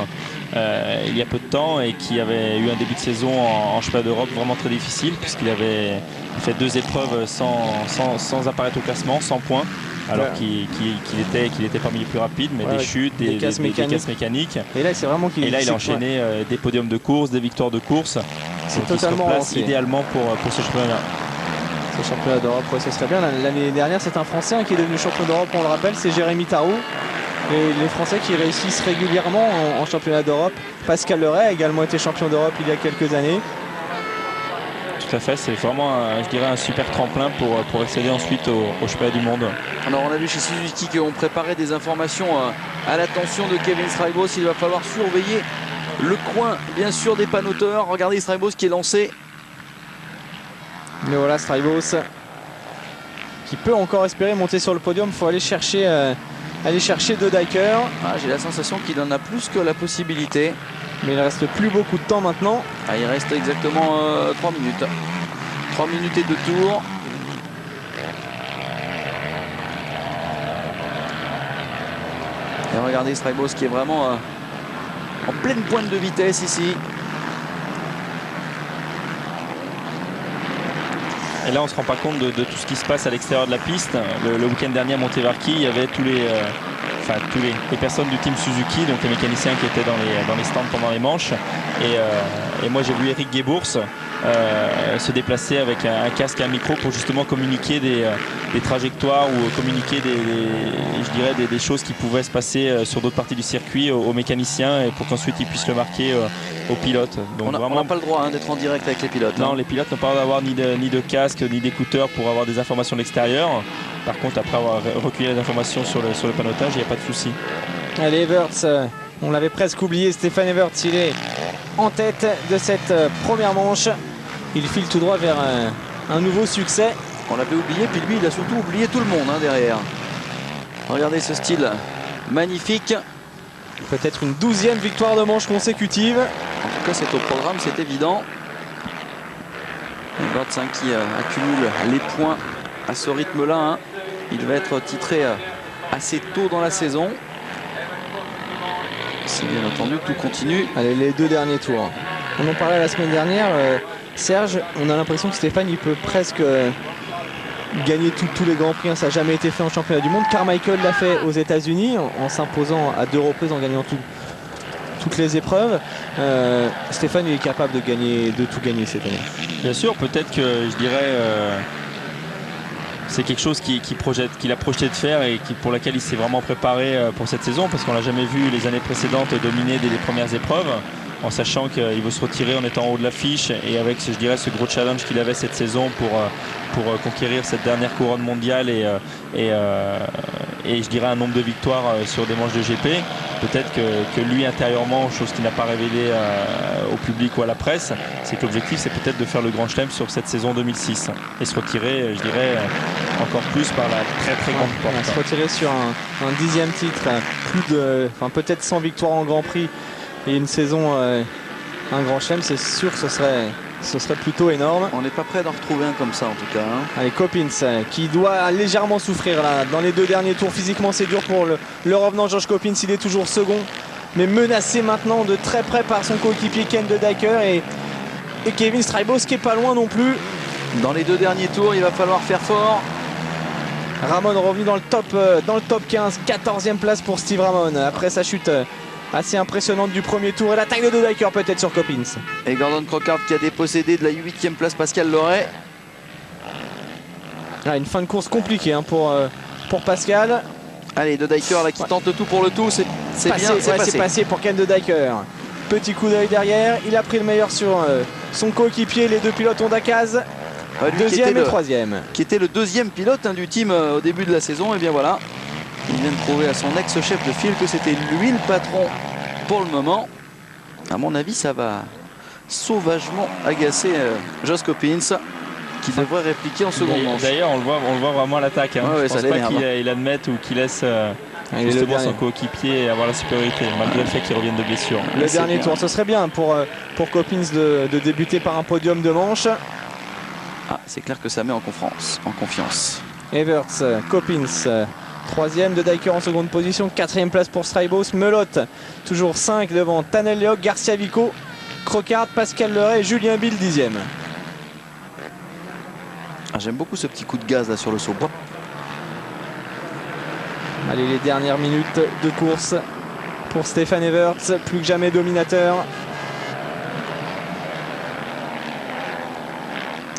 il y a peu de temps et qui avait eu un début de saison en championnat d'Europe vraiment très difficile puisqu'il avait fait 2 épreuves sans apparaître au classement, sans points, alors qu'il était parmi les plus rapides, mais des chutes, des casses mécaniques. Et là, c'est vraiment qu'il il a enchaîné des podiums de course, des victoires de course. C'est totalement lancé idéalement pour ce championnat. Ce championnat d'Europe, ouais, ce serait bien. L'année dernière, c'est un Français qui est devenu champion d'Europe, on le rappelle, c'est Jérémy Tarou. Les Français qui réussissent régulièrement en championnat d'Europe. Pascal Leray a également été champion d'Europe il y a quelques années. Tout à fait, c'est vraiment je dirais un super tremplin pour accéder ensuite au championnat du monde. Alors on a vu chez Suzuki qu'on préparait des informations à l'attention de Kevin Strijbos. Il va falloir surveiller le coin bien sûr des panneauteurs. Regardez Strijbos qui est lancé. Mais voilà, Strijbos qui peut encore espérer monter sur le podium. Il faut aller chercher De Dijker. Ah, j'ai la sensation qu'il en a plus que la possibilité. Mais il ne reste plus beaucoup de temps maintenant. Ah, il reste exactement 3 minutes. 3 minutes et 2 tours. Et regardez Strijbos qui est vraiment en pleine pointe de vitesse ici. Et là on ne se rend pas compte de tout ce qui se passe à l'extérieur de la piste. Le week-end dernier à Montevarchi, il y avait tous les personnes du team Suzuki, donc les mécaniciens qui étaient dans les stands pendant les manches. Et moi j'ai vu Eric Guébours se déplacer avec un casque et un micro pour justement communiquer des trajectoires ou communiquer je dirais des choses qui pouvaient se passer sur d'autres parties du circuit aux mécaniciens et pour qu'ensuite ils puissent le marquer aux pilotes. Donc on n'a pas le droit d'être en direct avec les pilotes. Non, les pilotes n'ont pas d'avoir ni de casque ni d'écouteurs pour avoir des informations de l'extérieur. Par contre, après avoir recueilli les informations sur le panotage, il n'y a pas de souci. Allez, Everts, on l'avait presque oublié, Stéphane Everts, il est en tête de cette première manche. Il file tout droit vers un nouveau succès. On l'avait oublié, puis lui, il a surtout oublié tout le monde derrière. Regardez ce style magnifique. Peut-être une 12e victoire de manche consécutive. En tout cas, c'est au programme, c'est évident. Everts qui accumule les points à ce rythme-là. Il va être titré assez tôt dans la saison. Si bien entendu tout continue. Allez, les 2 derniers tours. On en parlait la semaine dernière. Serge, on a l'impression que Stéphane, il peut presque gagner tous les grands prix. Ça n'a jamais été fait en championnat du monde. Carmichael l'a fait aux États-Unis en s'imposant à 2 reprises, en gagnant toutes les épreuves. Stéphane, il est capable de tout gagner cette année. Bien sûr, peut-être que je dirais c'est quelque chose qu'il a projeté de faire et pour laquelle il s'est vraiment préparé pour cette saison, parce qu'on l'a jamais vu les années précédentes dominer dès les premières épreuves, en sachant qu'il veut se retirer en étant en haut de l'affiche et avec je dirais ce gros challenge qu'il avait cette saison pour conquérir cette dernière couronne mondiale et je dirais un nombre de victoires sur des manches de GP. Peut-être que lui intérieurement, chose qu'il n'a pas révélé au public ou à la presse, c'est que l'objectif c'est peut-être de faire le Grand Chelem sur cette saison 2006 et se retirer, je dirais, encore plus par la très grande porte. Se retirer sur un 10e titre, peut-être 100 victoires en Grand Prix et une saison, un Grand Chelem, c'est sûr que ce serait plutôt énorme. On n'est pas prêt d'en retrouver un comme ça en tout cas. Allez, Coppins qui doit légèrement souffrir là dans les 2 derniers tours. Physiquement c'est dur pour le revenant Josh Coppins, il est toujours second mais menacé maintenant de très près par son coéquipier Ken de Dyker et Kevin Strijbos qui est pas loin non plus. Dans les 2 derniers tours il va falloir faire fort. Ramon revenu dans le top 15, 14e place pour Steve Ramon après sa chute assez impressionnante du premier tour et l'attaque de Dyker peut-être sur Coppins. Et Gordon Crockard qui a dépossédé de la 8e place Pascal Loret. Une fin de course compliquée pour Pascal. Allez, de Dyker là qui tente le tout pour le tout, c'est bien, c'est passé pour Ken de Dyker. Petit coup d'œil derrière, il a pris le meilleur sur son coéquipier, les 2 pilotes Honda Kaz, 2e et 3e. Qui était le 2e pilote du team au début de la saison, et bien voilà. Il vient de prouver à son ex-chef de file que c'était lui le patron pour le moment. À mon avis, ça va sauvagement agacer Josh Coppins qui devrait répliquer en seconde manche. D'ailleurs, on le voit vraiment à l'attaque. Je ne pense pas qu'il admette ou qu'il laisse justement son coéquipier avoir la supériorité, malgré le fait qu'il revienne de blessure. Le dernier tour, ce serait bien pour Coppins de débuter par un podium de manche. C'est clair que ça met en confiance. Everts, Coppins, 3e, de Dyker en seconde position, 4e place pour Strijbos, Melotte toujours 5 devant Tanel Leog, Garcia Vico, Crockard, Pascal Leray et Julien Bill 10e. J'aime beaucoup ce petit coup de gaz là sur le saut. Allez, les dernières minutes de course pour Stéphane Everts, plus que jamais dominateur.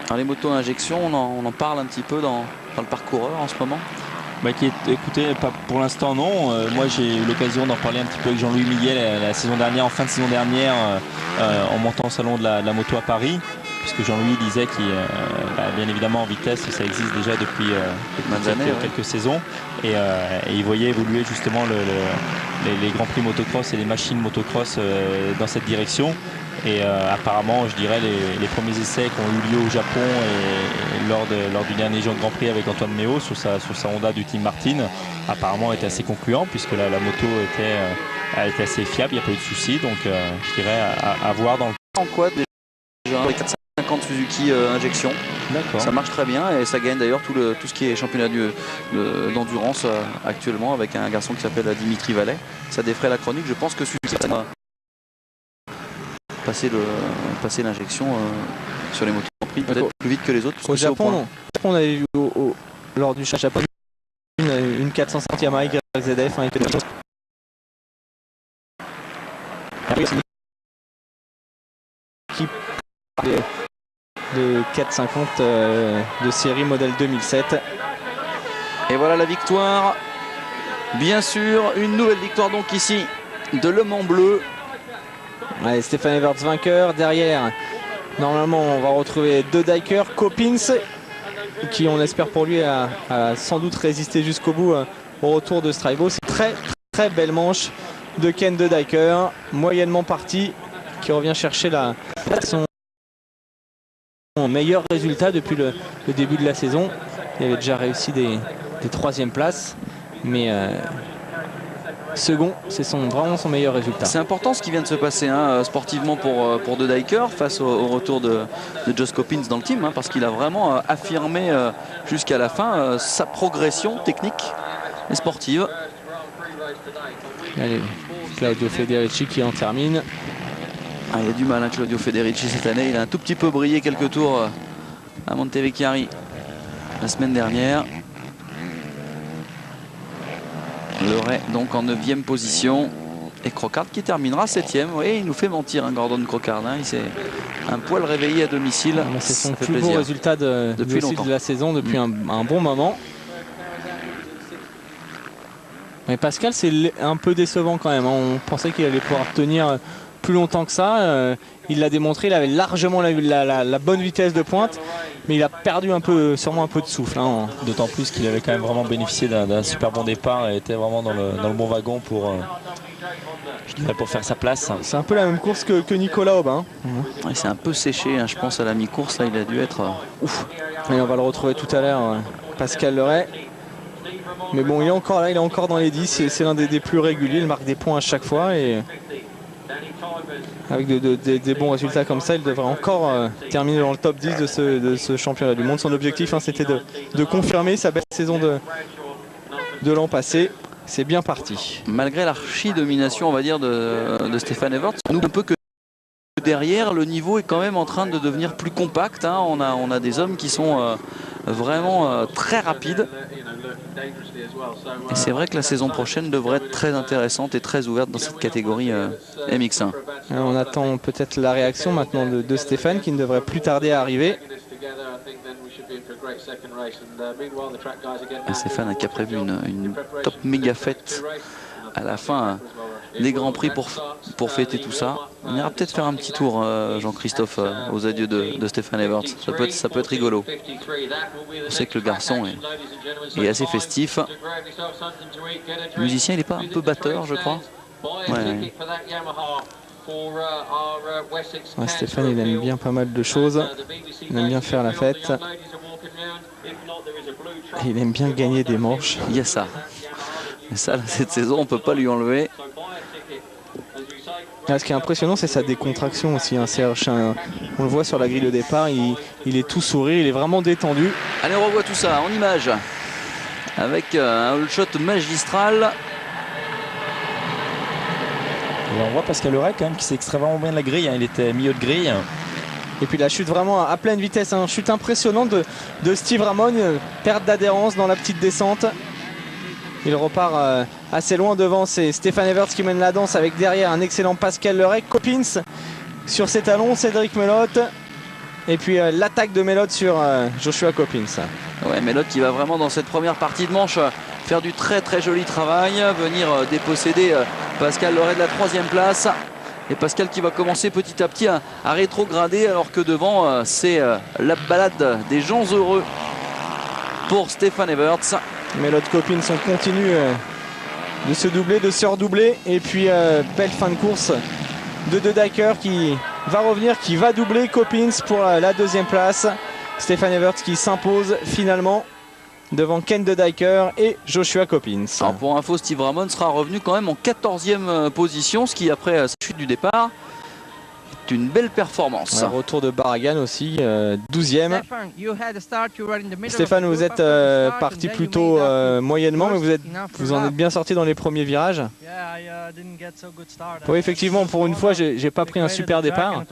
Alors les motos à injection, on en parle un petit peu dans le parcoureur en ce moment. Écoutez, pas pour l'instant non. Moi j'ai eu l'occasion d'en parler un petit peu avec Jean-Louis Millet la saison dernière, en fin de saison dernière, en montant au salon de la moto à Paris, puisque Jean-Louis disait qu'il bien évidemment en vitesse ça existe déjà depuis quelques saisons et il voyait évoluer justement les grands prix motocross et les machines motocross dans cette direction. Et apparemment, je dirais, les premiers essais qui ont eu lieu au Japon et lors du dernier Grand Prix avec Antoine Méo sur sa Honda du team Martin, apparemment était assez concluant puisque la moto était assez fiable, il n'y a pas eu de soucis. Donc je dirais à voir dans le temps. En quoi déjà avec 450 Suzuki injection, ça marche très bien et ça gagne d'ailleurs tout ce qui est championnat d'endurance actuellement avec un garçon qui s'appelle Dimitri Vallet. Ça défraie la chronique, je pense que Suzuki passer l'injection sur les motos peut-être plus vite que les autres. Au Japon, on avait vu lors du Japon une 400 Yamaha YZF qui de 450 de série modèle 2007. Et voilà la victoire. Bien sûr, une nouvelle victoire donc ici de Le Mans Bleu. Allez, Stefan Everts vainqueur. Derrière, normalement, on va retrouver De Dyker, Coppins, qui, on espère pour lui, a sans doute résisté jusqu'au bout au retour de Stribo. C'est très très belle manche de Ken De Dyker, moyennement parti, qui revient chercher son meilleur résultat depuis le début de la saison. Il avait déjà réussi des troisièmes places, mais second, c'est vraiment son meilleur résultat. C'est important ce qui vient de se passer hein, sportivement pour De Dyker face au retour de Josh Coppins dans le team, hein, parce qu'il a vraiment affirmé jusqu'à la fin sa progression technique et sportive. Allez, Claudio Federici qui en termine. Ah, il a du mal, hein, Claudio Federici cette année. Il a un tout petit peu brillé quelques tours à Montevecchiari la semaine dernière. Le Ray donc en 9e position. Et Crockard qui terminera 7e. Oui, il nous fait mentir, hein, Gordon Crockard. Hein. Il s'est un poil réveillé à domicile. C'est son plus beau résultat depuis de la saison, depuis un bon moment. Mais Pascal, c'est un peu décevant quand même. On pensait qu'il allait pouvoir tenir plus longtemps que ça. Il l'a démontré, il avait largement la bonne vitesse de pointe, mais il a perdu sûrement un peu de souffle. Hein. D'autant plus qu'il avait quand même vraiment bénéficié d'un super bon départ et était vraiment dans le bon wagon pour faire sa place. C'est un peu la même course que Nicolas Aubin. Ouais, c'est un peu séché, hein. Je pense à la mi-course, là, il a dû être ouf. Et on va le retrouver tout à l'heure, Pascal Le Ray. Mais bon, il est encore là, il est encore dans les 10. C'est l'un des plus réguliers, il marque des points à chaque fois. Et avec des bons résultats comme ça, il devrait encore terminer dans le top 10 de ce championnat du monde. Son objectif, hein, c'était de confirmer sa belle saison de l'an passé. C'est bien parti. Malgré l'archi-domination, on va dire, de Stefan Everts, on oublie un peu que derrière, le niveau est quand même en train de devenir plus compact. Hein. On a des hommes qui sont vraiment très rapides. Et c'est vrai que la saison prochaine devrait être très intéressante et très ouverte dans cette catégorie MX1. On attend peut-être la réaction maintenant de Stéphane qui ne devrait plus tarder à arriver. Et Stéphane qui a prévu une top méga fête à la fin des Grands Prix pour fêter tout ça. On ira peut-être faire un petit tour, Jean-Christophe, aux adieux de Stefan Everts. Ça peut être rigolo. On sait que le garçon est assez festif. Le musicien, il n'est pas un peu batteur, je crois. Ouais. Ouais, Stéphane, il aime bien pas mal de choses. Il aime bien faire la fête. Et il aime bien gagner des manches. Il y a ça. Et ça, cette saison, on ne peut pas lui enlever. Là, ce qui est impressionnant, c'est sa décontraction aussi. Hein. On le voit sur la grille de départ, il est tout sourire, il est vraiment détendu. Allez, on revoit tout ça en image. Avec un all shot magistral. Et on voit Pascal Le Ray quand même qui s'est extrait vraiment bien de la grille. Hein. Il était milieu de grille. Et puis la chute vraiment à pleine vitesse. Hein. Chute impressionnante de Steve Ramon. Perte d'adhérence dans la petite descente. Il repart assez loin devant. C'est Stefan Everts qui mène la danse avec derrière un excellent Pascal Le Ray. Coppins sur ses talons, Cédric Melotte. Et puis l'attaque de Melotte sur Joshua Coppins. Ouais, Melotte qui va vraiment dans cette première partie de manche faire du très très joli travail. Venir déposséder Pascal Le Ray de la 3e place. Et Pascal qui va commencer petit à petit à rétrograder alors que devant c'est la balade des gens heureux pour Stefan Everts. Melotte Coppins, on continue de se doubler, de se redoubler. Et puis belle fin de course de Dyker qui va revenir, qui va doubler Coppins pour la 2e place. Stefan Everts qui s'impose finalement devant Ken De Dyker et Joshua Coppins. Alors pour info, Steve Ramon sera revenu quand même en 14e position, ce qui après sa chute du départ est une belle performance. Un retour de Barragan aussi, 12e. Stéphane, vous êtes parti plutôt moyennement, mais vous en êtes bien sorti dans les premiers virages. Oui, effectivement, pour une fois, j'ai pas pris un super départ.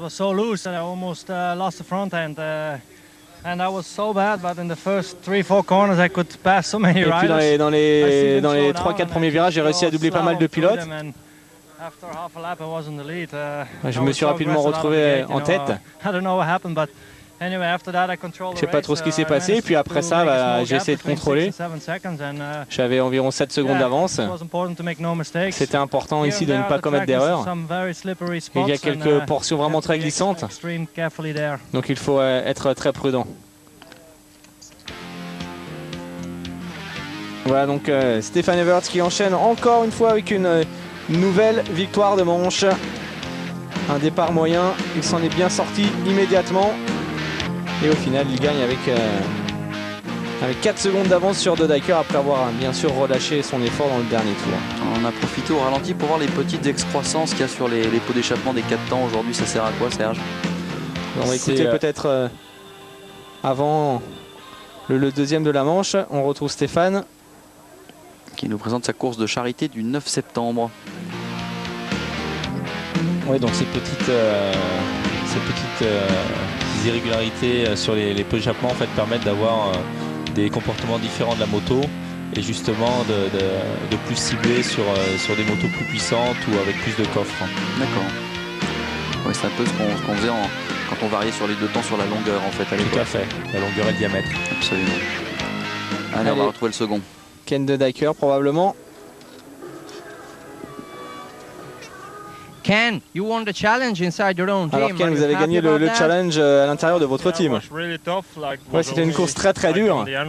And I was so bad, but in the first 3-4 corners I could pass so many riders. Et puis dans les 3-4 premiers virages, j'ai réussi à doubler pas mal de pilotes. Je me suis rapidement retrouvé en tête. I don't know what happened, but Anyway, after that, I control the Je sais pas trop ce qui s'est race. passé. Et puis après ça, bah, j'ai essayé de contrôler. 7 seconds and, J'avais environ 7 secondes d'avance. it was important to make no mistakes. C'était important Here ici and de ne there, pas the commettre track is d'erreurs. some very slippery Il spots y a and, quelques portions vraiment have to très be glissantes. extreme carefully there. Donc il faut être très prudent. Voilà donc Stefan Everts qui enchaîne encore une fois avec une nouvelle victoire de manche. Un départ moyen, il s'en est bien sorti immédiatement. Et au final il gagne avec 4 secondes d'avance sur De Dyker après avoir bien sûr relâché son effort dans le dernier tour. On a profité au ralenti pour voir les petites excroissances qu'il y a sur les pots d'échappement des 4 temps. Aujourd'hui, ça sert à quoi, Serge? On va écouter peut-être avant le deuxième de la manche. On retrouve Stéphane. Qui nous présente sa course de charité du 9 septembre. Oui, donc ces petites irrégularités sur les pots d'échappement en fait, permettent d'avoir des comportements différents de la moto et justement de plus cibler sur des motos plus puissantes ou avec plus de coffres. D'accord. Ouais, c'est un peu ce qu'on faisait quand on variait sur les 2 temps sur la longueur en fait à l'époque. Tout à fait, la longueur et le diamètre. Absolument. Allez, on va retrouver le second. Ken De Dyker probablement. Ken, you won the challenge inside your own team. Alors Ken, vous avez gagné le challenge à l'intérieur de votre team. Ouais, c'était une course très très dure. Il y a eu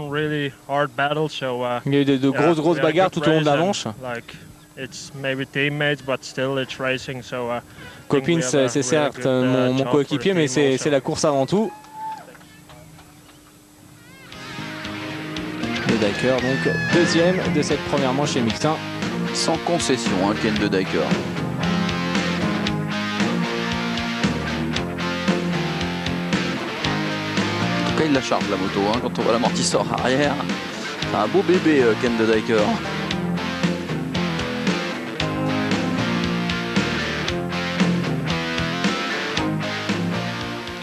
de grosses bagarres tout au long de la manche. Coppins, c'est certes mon coéquipier, mais c'est la course avant tout. De Dyker, donc deuxième de cette première manche chez Mixtin. Sans concession, hein, Ken De Dyker. En tout cas, il la charge la moto, hein, quand on voit l'amortisseur arrière. C'est un beau bébé, Ken De Dyker.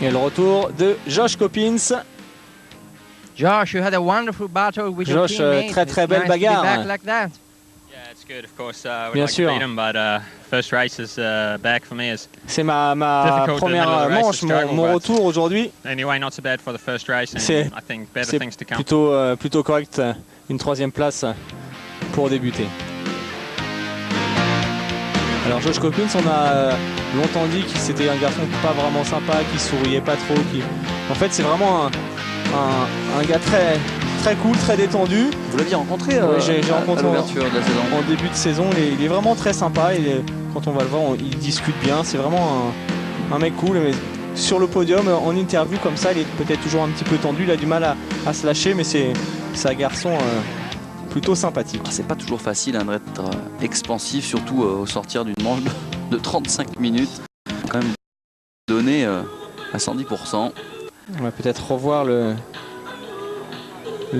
Et le retour de Josh Coppins. Josh, you had a wonderful battle with your Josh, teammate. très très belle It's nice to be bagarre. back like that. Yeah, it's good. Of course, we'd Bien like sûr. to beat him, but first race is back for me is C'est ma Difficult in the middle of première the race manche, to struggle, mon but- retour aujourd'hui. anyway not so bad for the first race, and C'est- I think better C'est things to come. plutôt correct, une 3e place pour débuter. Alors Josh Coppins, on a longtemps dit que c'était un garçon pas vraiment sympa, qui souriait pas trop. En fait, c'est vraiment un gars très cool, très détendu. Vous l'aviez rencontré Oui, j'ai à rencontré l'ouverture de la saison. En début de saison, il est vraiment très sympa. Quand on va le voir, il discute bien. C'est vraiment un mec cool. Mais sur le podium, en interview comme ça, il est peut-être toujours un petit peu tendu. Il a du mal à se lâcher, mais c'est un garçon plutôt sympathique. C'est pas toujours facile hein, d'être expansif, surtout au sortir d'une manche de 35 minutes. Quand même donné à 110%. On va peut-être revoir le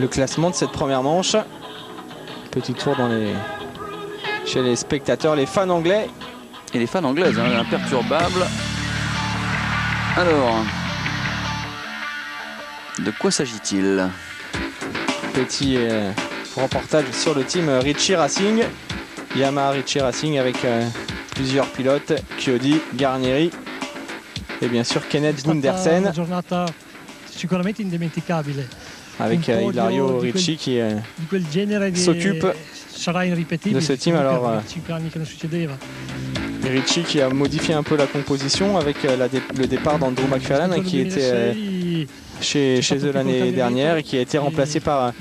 classement de cette première manche. Petit tour chez les spectateurs, les fans anglais. Et les fans anglaises, hein, imperturbables. Alors, de quoi s'agit-il? Petit reportage sur le team Ritchie Racing. Yamaha Ritchie Racing avec plusieurs pilotes, Chiodi, Garnieri et bien sûr Kenneth Gundersen. Una giornata sicuramente indimenticabile. Avec Un podio Hilario di quel- Ricci qui Di quel genere che s'occupe sarà irripetibile. de ce team. comunque Alors, erano 5 anni che non succedeva. Ricci qui a modifié un peu la composition avec le départ d'Andrew McFarlane qui était chez eux l'année dernière et qui a été remplacé par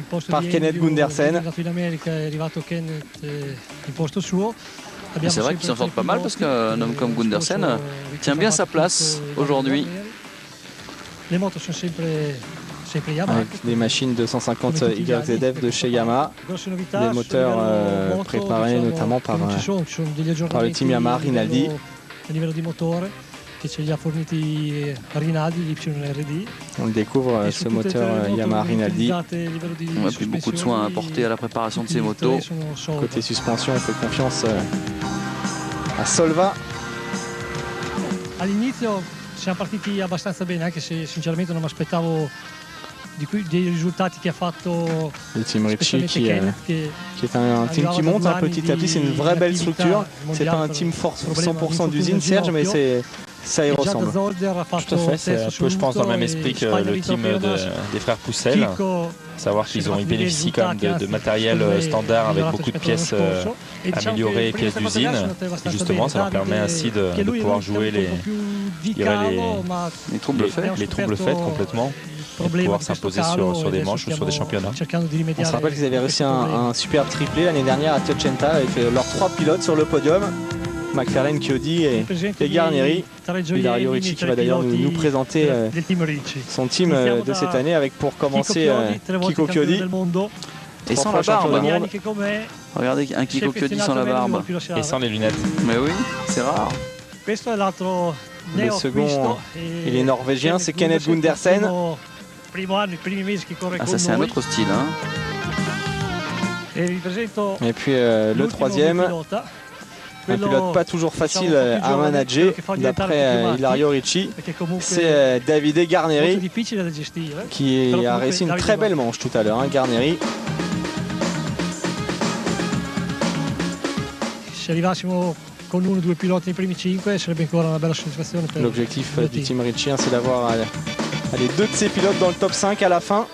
Kenneth Gundersen. C'est vrai qu'ils s'en sortent pas mal parce qu'un homme comme Gundersen tient bien sa place aujourd'hui. Les motos sont sempre Yamaha. Avec des machines 250 YZF de chez Yamaha. Des moteurs préparés notamment par le team Yamaha Rinaldi. A livello di motore che ce li ha forniti Rinaldi, l'YRD. On découvre ce moteur Yamaha Rinaldi. On a plus beaucoup de soins à apporter à la préparation de ces motos. Côté suspension, on fait confiance à Solva. All'inizio siamo partiti abbastanza bene, anche se sinceramente non mi aspettavo dei risultati che ha fatto Le team Ritchie specialmente qui Kenneth, est un team qui monte petit à petit. C'est une vraie belle structure. C'est pas un team 100% d'usine, Serge, mais ça y e già ressemble. da Zolder ha fatto Tout à fait, c'est un terzo peu, je pense, dans le même assoluto, esprit e que Spagna le vinto team prima, des frères Poussel. Chico Savoir qu'ils ils bénéficient quand même de matériel standard avec beaucoup de pièces améliorées et pièces d'usine. Et justement, ça leur permet ainsi de pouvoir jouer les troubles faits complètement. Et de pouvoir s'imposer sur des manches ou sur des championnats. On se rappelle qu'ils avaient réussi un superbe triplé l'année dernière à Piacenza avec leurs 3 pilotes sur le podium. McFarlane, Chiodi et Garneri. Ilario Ricci qui va d'ailleurs nous présenter son team de cette année avec pour commencer Kiko Chiodi. Et sans la barbe. Regardez un Kiko Chiodi sans la barbe. Et sans les lunettes. Mais oui, c'est rare. Le second, il est norvégien, c'est Kenneth Gundersen. Ah, ça c'est un autre style. Hein. Et puis le troisième, un pilote pas toujours facile à manager, d'après Ilario Ricci, c'est Davide Garneri qui a réussi une très belle manche tout à l'heure. Hein, Garneri. Con uno o due piloti nei primi 5 sarebbe ancora una bella soddisfazione. L'objectif du team Ricci, c'est d'avoir les 2 de ses pilotes dans le top 5 à la fin.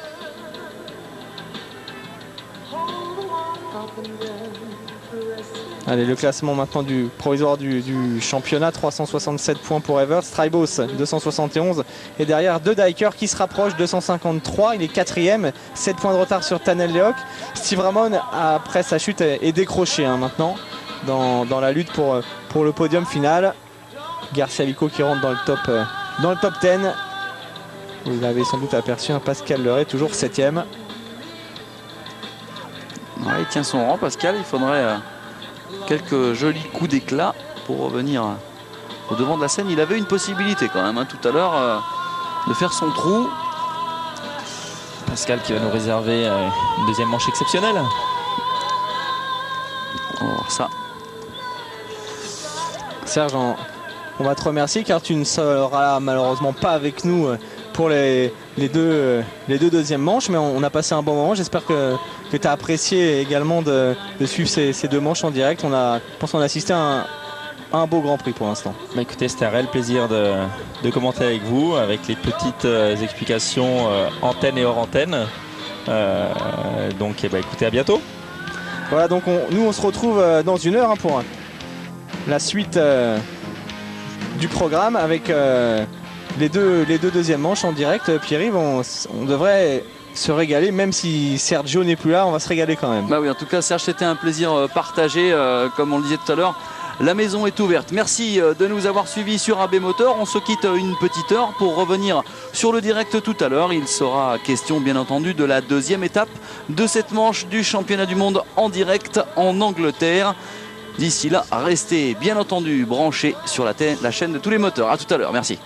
Allez, le classement maintenant du provisoire du championnat, 367 points pour Evert, Strybos 271 et derrière De Dijker qui se rapproche, 253, il est 4e, 7 points de retard sur Tanel Lehoc. Steve Ramon après sa chute est décroché maintenant dans la lutte pour le podium final. Garcia Vico qui rentre dans le top 10. Vous l'avez sans doute aperçu, un Pascal Leray toujours 7e. Ouais, il tient son rang Pascal, il faudrait quelques jolis coups d'éclat pour revenir au devant de la scène. Il avait une possibilité quand même hein, tout à l'heure de faire son trou. Pascal qui va nous réserver une deuxième manche exceptionnelle. On va voir ça. Serge, on va te remercier car tu ne seras malheureusement pas avec nous pour les deux deuxièmes manches, mais on a passé un bon moment. J'espère que tu as apprécié également de suivre ces 2 manches en direct. Je pense qu'on a assisté à un beau Grand Prix pour l'instant. Bah écoutez, c'était un réel plaisir de commenter avec vous, avec les petites explications antenne et hors antenne. Donc écoutez, à bientôt. Voilà, donc nous on se retrouve dans 1 heure hein, pour la suite du programme avec les deux deuxièmes manches en direct. Pierre-Yves, on devrait se régaler, même si Sergio n'est plus là, on va se régaler quand même. Bah oui, en tout cas Serge, c'était un plaisir partagé, comme on le disait tout à l'heure. La maison est ouverte. Merci de nous avoir suivis sur AB Motor. On se quitte une petite heure pour revenir sur le direct tout à l'heure. Il sera question bien entendu de la 2e étape de cette manche du championnat du monde en direct en Angleterre. D'ici là, restez bien entendu branchés sur la chaîne de tous les moteurs. A tout à l'heure, merci.